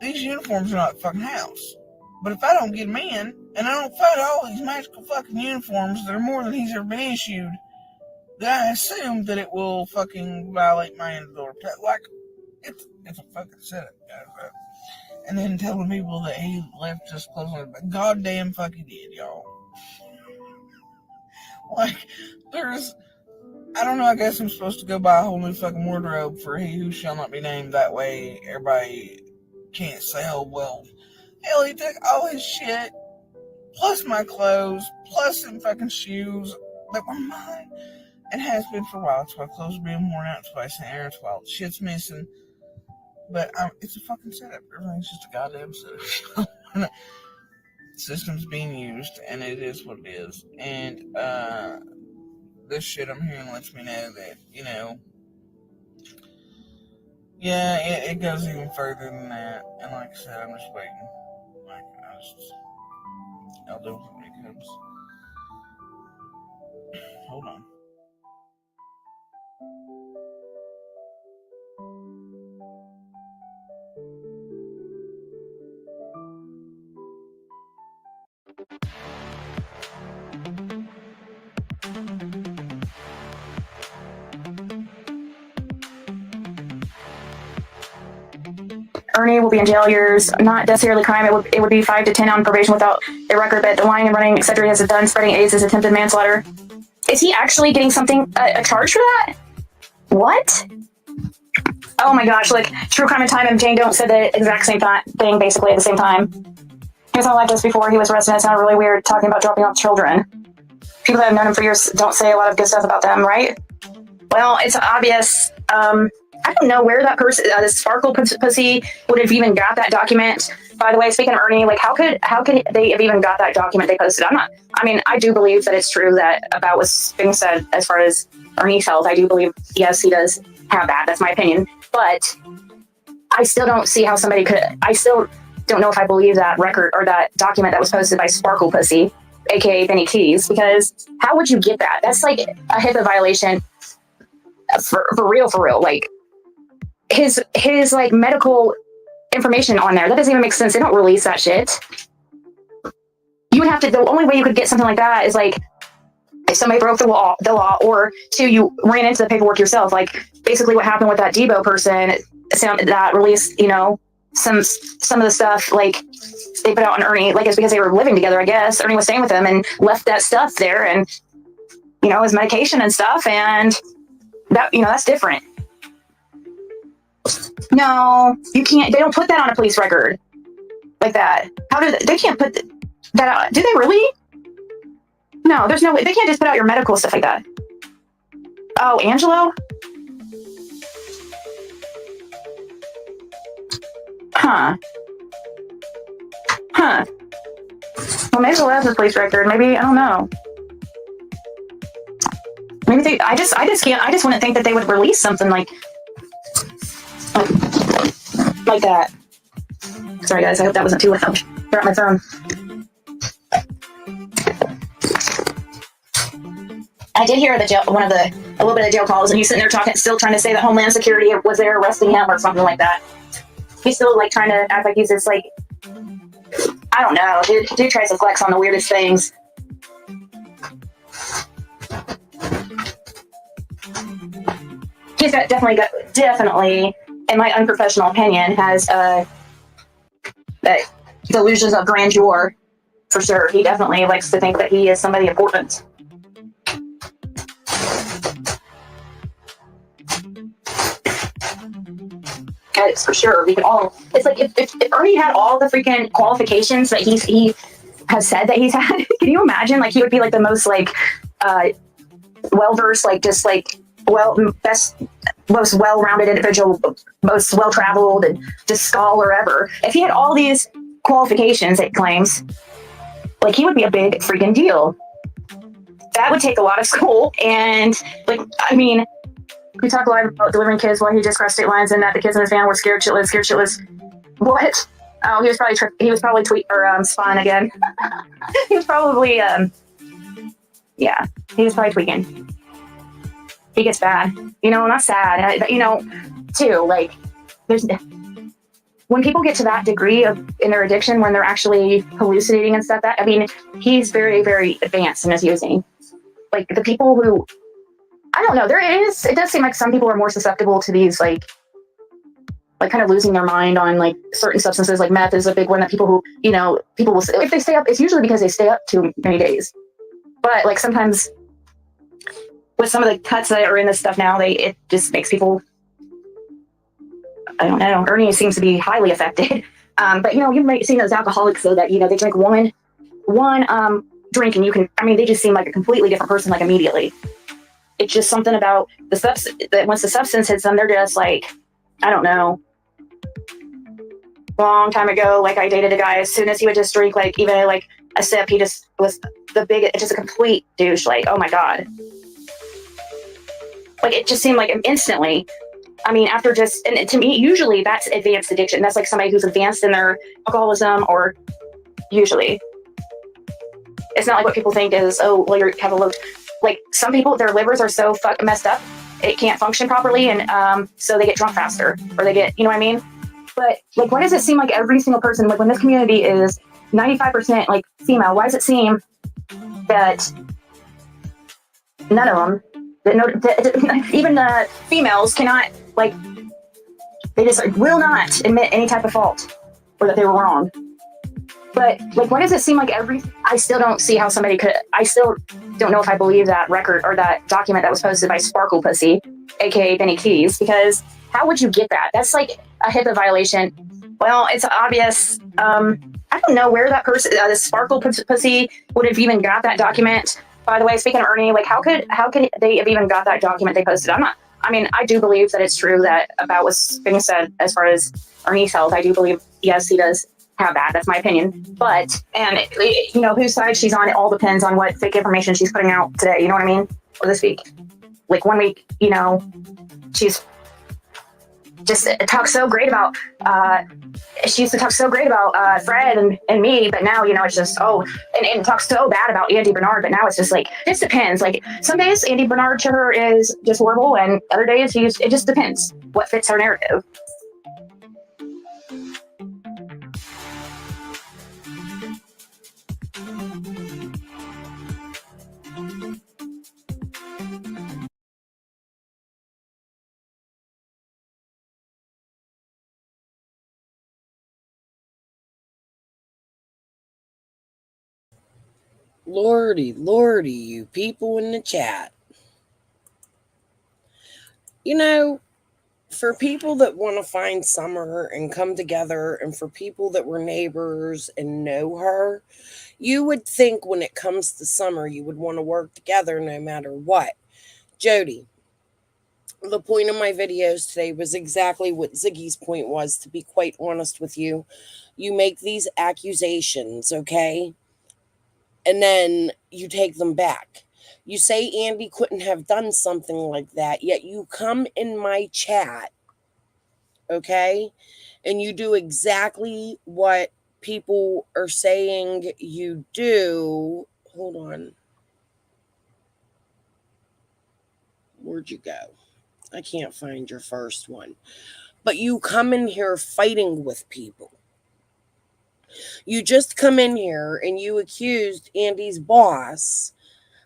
These uniforms are not at the fucking house. But if I don't get them in, and I don't find all these magical fucking uniforms that are more than he's ever been issued, then I assume that it will fucking violate my indoor like, it's a fucking setup, guys. Right? And then telling people that he left his clothes on, but goddamn fucking did, y'all. Like, I don't know, I guess I'm supposed to go buy a whole new fucking wardrobe for he who shall not be named. That way everybody can't say, oh, well, hell, he took all his shit, plus my clothes, plus some fucking shoes that were mine. It has been for a while. It's why clothes are being worn out twice in air. It's while shit's missing. But it's a fucking setup. Everything's just a goddamn setup. System's being used, and it is what it is. And this shit I'm hearing lets me know that, yeah, it goes even further than that. And like I said, I'm just waiting. Like, I'll do it when it comes. Hold on. Ernie will be in jail years, not necessarily crime. It would be 5 to 10 on probation without a record, but the lying and running, etc. he has done, spreading AIDS is attempted manslaughter. Is he actually getting something, a charge for that? What? Oh my gosh, like, True Crime and Time and Jane Doe said the exact same thing, basically, at the same time. He was not like this before he was arrested. It sounded really weird talking about dropping off children. People that have known him for years don't say a lot of good stuff about them, right? Well, it's obvious. I don't know where that person, this Sparkle pussy, would have even got that document. By the way, speaking of Ernie, like, how could they have even got that document they posted? I do believe that it's true that about what's being said as far as Ernie's health. I do believe, yes, he does have that. That's my opinion. But I still don't see how somebody could, I still don't know if I believe that record or that document that was posted by Sparkle Pussy, aka Benny Keys, because how would you get that? That's like a HIPAA violation. for real, like his like medical information on there. That doesn't even make sense. They don't release that shit. You would have to, the only way you could get something like that is like if somebody broke the law, or two, you ran into the paperwork yourself. Like basically what happened with that Debo person that released, some of the stuff like they put out on Ernie, like it's because they were living together, I guess. Ernie was staying with them and left that stuff there and, his medication and stuff. And that, that's different. No, you can't. They don't put that on a police record like that. How do they can't put that out? Do they really? No, there's no way. They can't just put out your medical stuff like that. Oh, Angelo? Huh. Well, maybe they'll have the police record. Maybe, I don't know. Maybe I just can't. I just wouldn't think that they would release something like that. Sorry guys, I hope that wasn't too loud. Throw out my phone. I did hear a little bit of jail calls, and he's sitting there still trying to say that Homeland Security was there arresting him or something like that. He's still like trying to act like he's just like, I don't know. Dude tries to flex on the weirdest things. He's definitely, in my unprofessional opinion, has delusions of grandeur, for sure. He definitely likes to think that he is somebody important. It's for sure. We can all. It's like if Ernie had all the freaking qualifications that he has said that he's had. Can you imagine? Like he would be like the most like well versed, like just like best, most well rounded individual, most well traveled, and just scholar ever. If he had all these qualifications, it claims, like he would be a big freaking deal. That would take a lot of school, and like I mean. We talk a lot about delivering kids while he just crossed state lines and that the kids in his van were scared shitless. What? Oh, he was probably tweet or spawning again. He was probably he was probably tweaking. He gets bad, and that's sad. Too like there's when people get to that degree in their addiction, when they're actually hallucinating and stuff. He's very, very advanced in his using. Like the people who. I don't know. It does seem like some people are more susceptible to these, like kind of losing their mind on like certain substances. Like meth is a big one that people who, people will, if they stay up, it's usually because they stay up too many days. But like sometimes with some of the cuts that are in this stuff now, it just makes people, I don't know. Ernie seems to be highly affected. But you might see those alcoholics though that, they drink one drink and they just seem like a completely different person, like immediately. It's just something about the substance that once the substance hits them, they're just like, I don't know. Long time ago, like I dated a guy, as soon as he would just drink like even like a sip, he just was just a complete douche. Like, oh my God. Like it just seemed like instantly. After and to me, usually that's advanced addiction. That's like somebody who's advanced in their alcoholism or usually. It's not like what people think is, oh, well, you have a low. Like some people, their livers are so messed up, it can't function properly, and so they get drunk faster, or they get, But like, why does it seem like every single person, like when this community is 95% like female, why does it seem that none of them, even the females, cannot like, they just will not admit any type of fault or that they were wrong. But like, why does it seem like I still don't see how somebody could, I still don't know if I believe that record or that document that was posted by Sparkle Pussy, aka Benny Keys, because how would you get that? That's like a HIPAA violation. Well, it's obvious. I don't know where that person, this Sparkle Pussy would have even got that document. By the way, speaking of Ernie, like how could they have even got that document they posted? I do believe that it's true that about what's being said as far as Ernie's health. I do believe, yes, he does have that. That's my opinion. But, and whose side she's on, it all depends on what fake information she's putting out today. You know what I mean? Or this week. Like 1 week, she's just talk so great about, she used to talk so great about Fred and me, but now, you know, it's just, and talk so bad about Andy Bernard, but now it's just like, it depends. Like, some days Andy Bernard to her is just horrible, and other days it just depends what fits her narrative. Lordy, you people in the chat. You know, for people that want to find Summer and come together, and for people that were neighbors and know her, you would think when it comes to Summer, you would want to work together no matter what. Jody, the point of my videos today was exactly what Ziggy's point was, to be quite honest with you. You make these accusations, okay? And then you take them back. You say Andy couldn't have done something like that, yet you come in my chat, okay, and you do exactly what people are saying you do. Hold on. Where'd you go? I can't find your first one. But you come in here fighting with people. You just come in here and you accused Andy's boss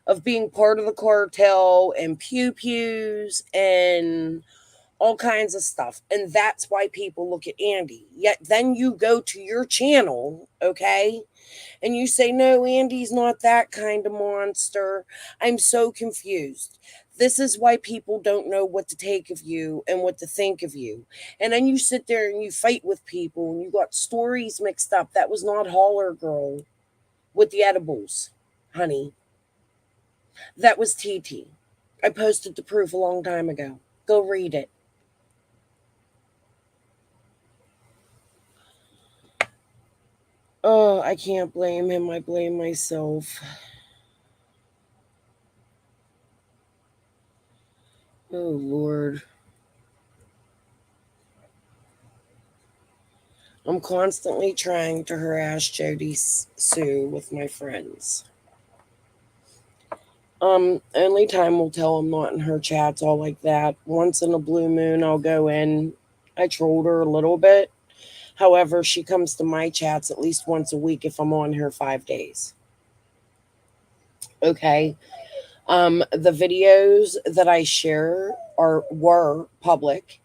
of being part of the cartel and pew-pews and all kinds of stuff. And that's why people look at Andy. Yet then you go to your channel, okay, and you say, no, Andy's not that kind of monster. I'm so confused. This is why people don't know what to take of you and what to think of you. And then you sit there and you fight with people and you got stories mixed up. That was not Holler Girl with the edibles, honey. That was TT. I posted the proof a long time ago. Go read it. Oh, I can't blame him. I blame myself. Oh, Lord. I'm constantly trying to harass Jody Sue with my friends. Only time will tell. I'm not in her chats all like that. Once in a blue moon, I'll go in. I trolled her a little bit. However, she comes to my chats at least once a week if I'm on here 5 days. Okay. The videos that I share were public.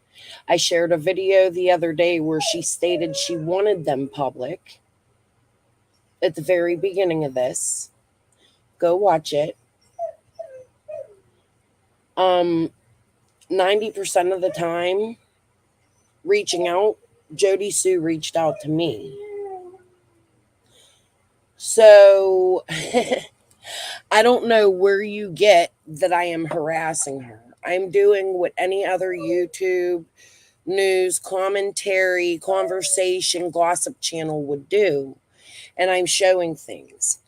I shared a video the other day where she stated she wanted them public at the very beginning of this. Go watch it. 90% of the time, reaching out, Jody Sue reached out to me. So I don't know where you get that I am harassing her. I'm doing what any other YouTube news, commentary, conversation, gossip channel would do. And I'm showing things.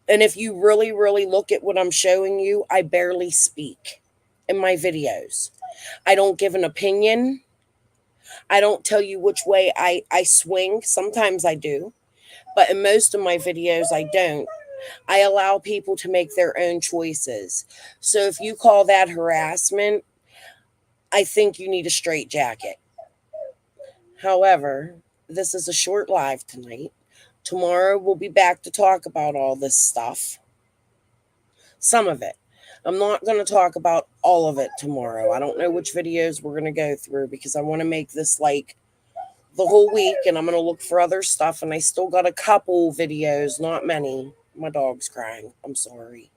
And if you really, really look at what I'm showing you, I barely speak in my videos. I don't give an opinion. I don't tell you which way I swing. Sometimes I do. But in most of my videos, I don't. I allow people to make their own choices. So if you call that harassment, I think you need a straitjacket. However, this is a short live tonight. Tomorrow we'll be back to talk about all this stuff. Some of it. I'm not going to talk about all of it tomorrow. I don't know which videos we're going to go through because I want to make this like the whole week, and I'm going to look for other stuff, and I still got a couple videos, not many. My dog's crying. I'm sorry.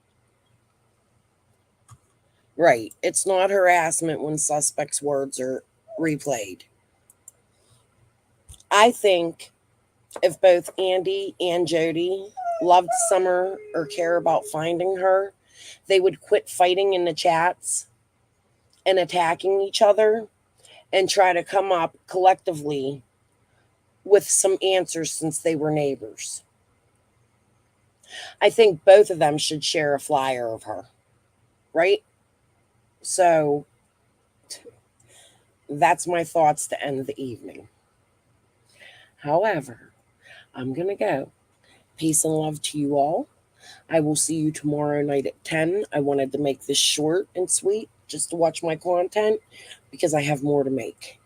Right. It's not harassment when suspects' words are replayed. I think if both Andy and Jody loved Summer or care about finding her, they would quit fighting in the chats and attacking each other and try to come up collectively with some answers since they were neighbors. I think both of them should share a flyer of her, right? So That's my thoughts to end the evening. However, I'm going to go. Peace and love to you all. I will see you tomorrow night at 10. I wanted to make this short and sweet just to watch my content because I have more to make.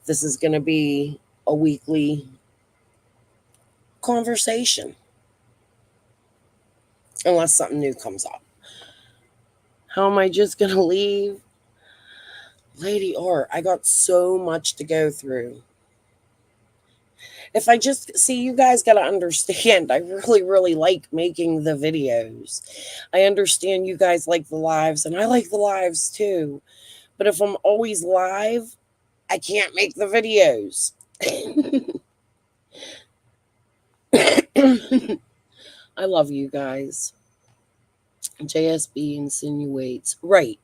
This is going to be a weekly conversation unless something new comes up. How am I just going to leave? Lady R, I got so much to go through. If I just see, you guys got to understand, I really, really like making the videos. I understand you guys like the lives, and I like the lives too. But if I'm always live, I can't make the videos. I love you guys. JSB insinuates. Right.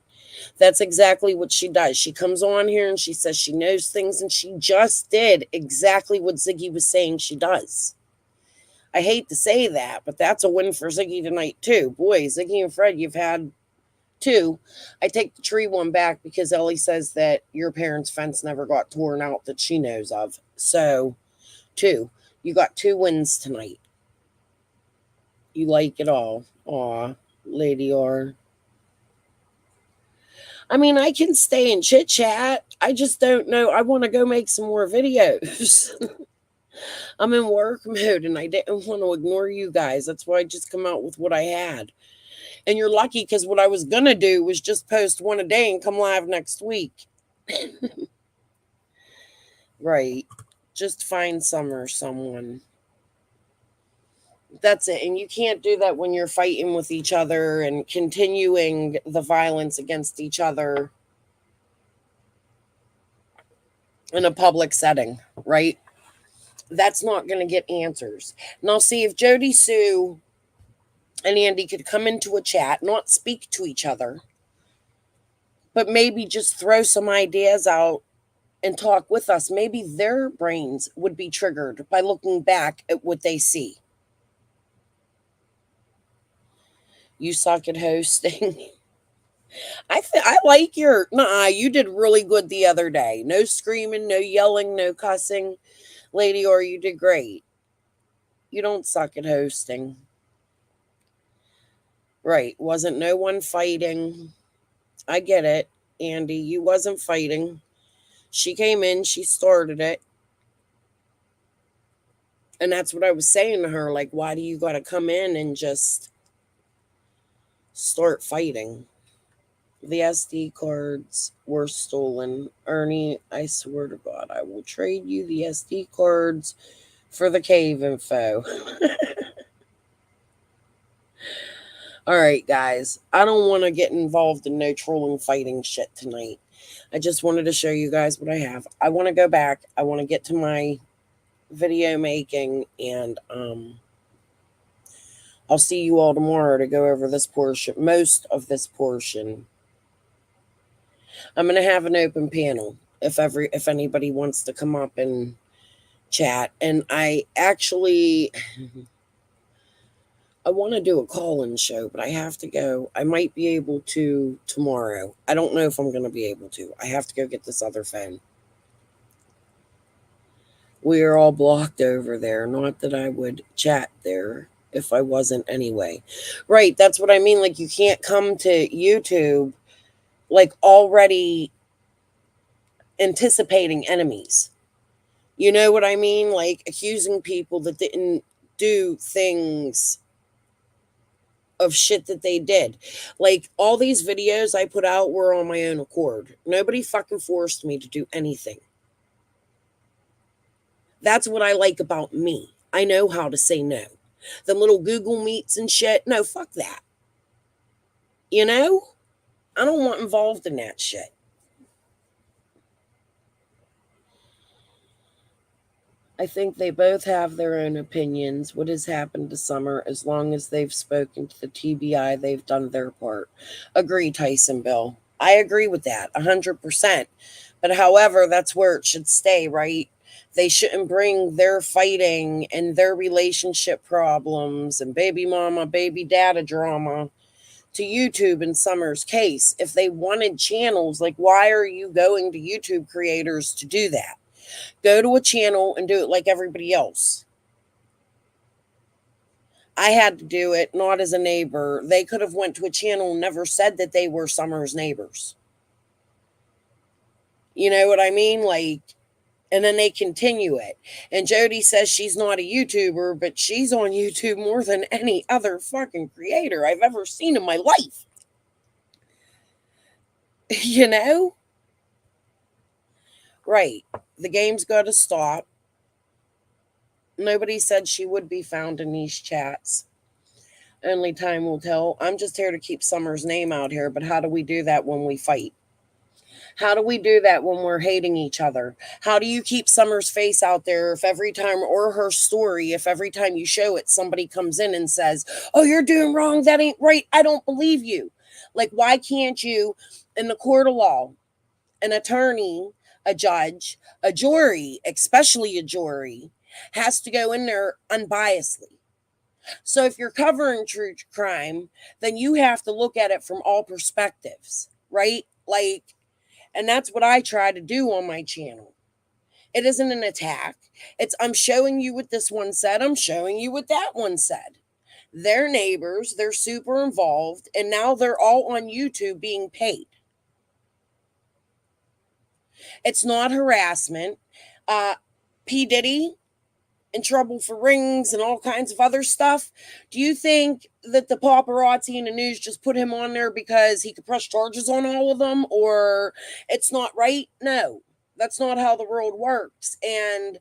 That's exactly what she does. She comes on here and she says she knows things, and she just did exactly what Ziggy was saying she does. I hate to say that, but that's a win for Ziggy tonight too. Boy, Ziggy and Fred, you've had 2. I take the tree one back because Ellie says that your parents' fence never got torn out that she knows of. So, 2. You got 2 wins tonight. You like it all. Aw, Lady R. I mean, I can stay and chit chat. I just don't know. I want to go make some more videos. I'm in work mode and I didn't want to ignore you guys. That's why I just come out with what I had. And you're lucky because what I was going to do was just post 1 a day and come live next week. Right. Just find someone. That's it. And you can't do that when you're fighting with each other and continuing the violence against each other in a public setting, right? That's not going to get answers. Now, see, if Jody Sue and Andy could come into a chat, not speak to each other, but maybe just throw some ideas out and talk with us, maybe their brains would be triggered by looking back at what they see. You suck at hosting. I like your, you did really good the other day. No screaming, no yelling, no cussing. Lady R, you did great. You don't suck at hosting. Right. Wasn't no one fighting. I get it, Andy. You wasn't fighting. She came in, she started it. And that's what I was saying to her. Like, why do you got to come in and just start fighting? The SD cards were stolen. Ernie, I swear to God, I will trade you the SD cards for the cave info. All right, guys. I don't want to get involved in no trolling fighting shit tonight. I just wanted to show you guys what I have. I want to go back. I want to get to my video making, and I'll see you all tomorrow to go over this portion, most of this portion. I'm going to have an open panel if anybody wants to come up and chat. And I want to do a call-in show, but I have to go. I might be able to tomorrow. I don't know if I'm going to be able to. I have to go get this other phone. We are all blocked over there. Not that I would chat there if I wasn't anyway. Right, that's what I mean. Like, you can't come to YouTube like already anticipating enemies. You know what I mean? Like accusing people that didn't do things of shit that they did. Like all these videos I put out were on my own accord. Nobody fucking forced me to do anything. That's what I like about me. I know how to say no. The little Google Meets and shit. No, fuck that. You know? I don't want involved in that shit. I think they both have their own opinions. What has happened to Summer, as long as they've spoken to the TBI, they've done their part. Agree, Tyson Bill. I agree with that, 100%. But however, that's where it should stay, right? They shouldn't bring their fighting and their relationship problems and baby mama, baby dada drama to YouTube in Summer's case. If they wanted channels, like, why are you going to YouTube creators to do that? Go to a channel and do it like everybody else. I had to do it, not as a neighbor. They could have went to a channel and never said that they were Summer's neighbors. You know what I mean? Like, and then they continue it. And Jody says she's not a YouTuber, but she's on YouTube more than any other fucking creator I've ever seen in my life. You know? Right. The game's got to stop. Nobody said she would be found in these chats. Only time will tell. I'm just here to keep Summer's name out here, but how do we do that when we fight? How do we do that when we're hating each other? How do you keep Summer's face out there if every time, or her story, if every time you show it, somebody comes in and says, oh, you're doing wrong, that ain't right, I don't believe you. Like, why can't you, in the court of law, an attorney, a judge, a jury, especially a jury, has to go in there unbiasedly? So if you're covering true crime, then you have to look at it from all perspectives, right? Like, and that's what I try to do on my channel. It isn't an attack. It's, I'm showing you what this one said. I'm showing you what that one said. They're neighbors. They're super involved. And now they're all on YouTube being paid. It's not harassment. P. Diddy in trouble for rings and all kinds of other stuff. Do you think that the paparazzi and the news just put him on there because he could press charges on all of them, or it's not right? No, that's not how the world works. And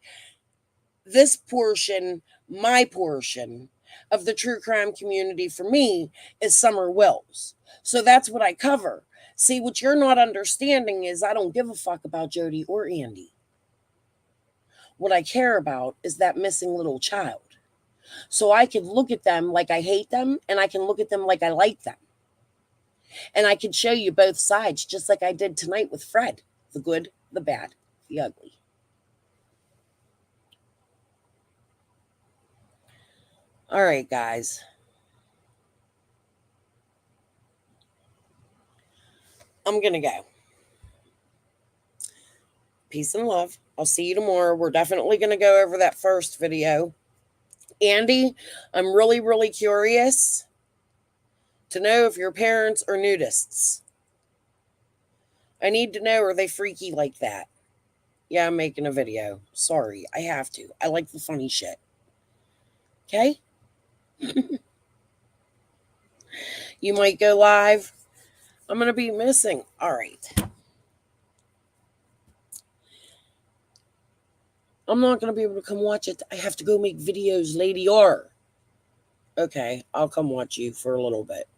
this portion, my portion of the true crime community for me, is Summer Wills. So that's what I cover. See, what you're not understanding is I don't give a fuck about Jody or Andy. What I care about is that missing little child. So I can look at them like I hate them, and I can look at them like I like them. And I can show you both sides, just like I did tonight with Fred. The good, the bad, the ugly. All right, guys. I'm going to go. Peace and love. I'll see you tomorrow. We're definitely going to go over that first video. Andy, I'm really, really curious to know if your parents are nudists. I need to know, are they freaky like that? Yeah, I'm making a video. Sorry, I have to. I like the funny shit. Okay? You might go live. I'm going to be missing. All right. I'm not going to be able to come watch it. I have to go make videos, Lady R. Okay, I'll come watch you for a little bit.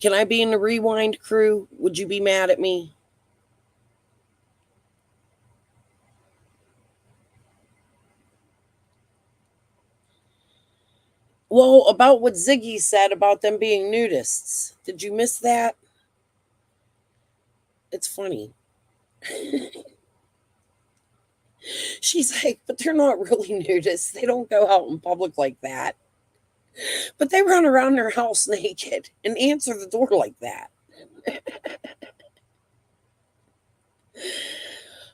Can I be in the rewind crew? Would you be mad at me? Well, about what Ziggy said about them being nudists. Did you miss that? It's funny. She's like, but they're not really nudists. They don't go out in public like that. But they run around their house naked and answer the door like that.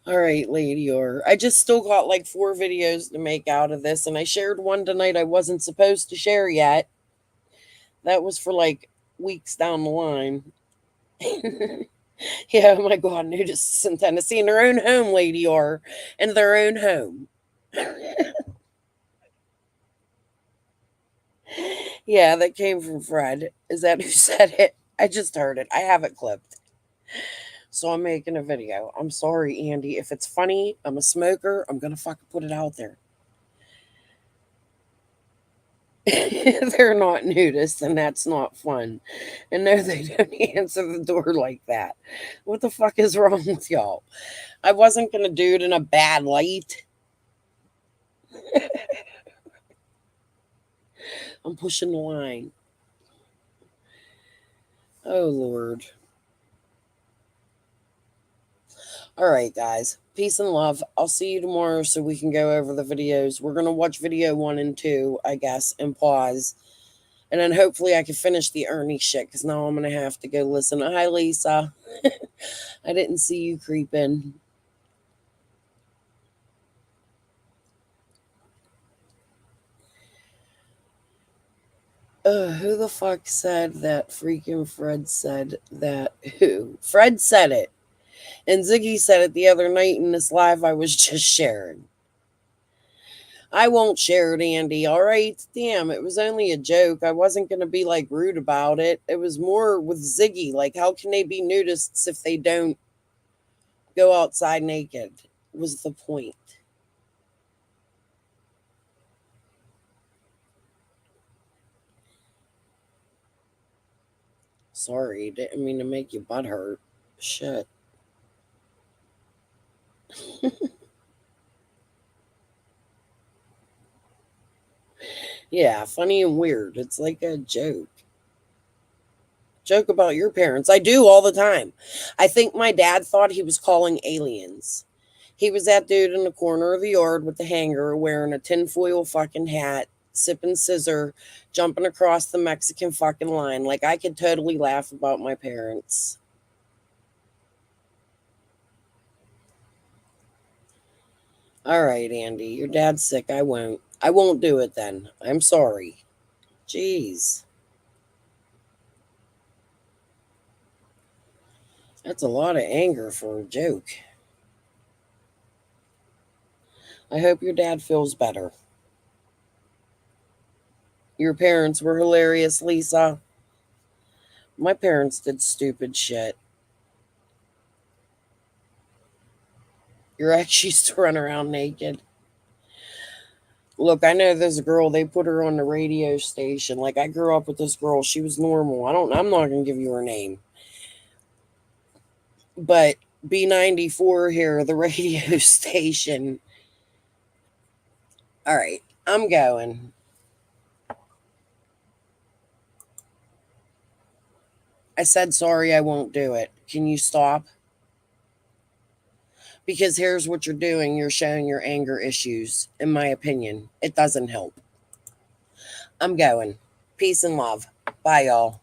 All right, Lady Or. I just still got like 4 videos to make out of this, and I shared one tonight I wasn't supposed to share yet. That was for like weeks down the line. Yeah, oh my God, nudists in Tennessee in their own home, Lady Or, in their own home. Yeah, that came from Fred. Is that who said it? I just heard it. I have it clipped. So I'm making a video. I'm sorry, Andy. If it's funny, I'm a smoker. I'm going to fucking put it out there. They're not nudists, and that's not fun. And no, they don't answer the door like that. What the fuck is wrong with y'all? I wasn't going to do it in a bad light. I'm pushing the line. Oh, Lord. All right, guys. Peace and love. I'll see you tomorrow so we can go over the videos. We're going to watch video 1 and 2, I guess, and pause. And then hopefully I can finish the Ernie shit, because now I'm going to have to go listen. Hi, Lisa. I didn't see you creep in. Who the fuck said that? Freaking Fred said that. Who? Fred said it. And Ziggy said it the other night in this live I was just sharing. I won't share it, Andy. All right? Damn, it was only a joke. I wasn't going to be like rude about it. It was more with Ziggy. Like, how can they be nudists if they don't go outside naked? Was the point. Sorry, didn't mean to make your butt hurt. Shit. Yeah, funny and weird. It's like a joke. Joke about your parents. I do all the time. I think my dad thought he was calling aliens. He was that dude in the corner of the yard with the hanger wearing a tinfoil fucking hat, sipping scissor, jumping across the Mexican fucking line. Like, I could totally laugh about my parents. All right, Andy, your dad's sick. I won't do it then. I'm sorry. Jeez. That's a lot of anger for a joke. I hope your dad feels better. Your parents were hilarious, Lisa. My parents did stupid shit. Your ex used to run around naked. Look, I know there's a girl, they put her on the radio station. Like, I grew up with this girl. She was normal. I'm not going to give you her name. But B94 here, the radio station. All right, I'm going. I said sorry, I won't do it. Can you stop? Because here's what you're doing. You're showing your anger issues, in my opinion. It doesn't help. I'm going. Peace and love. Bye, y'all.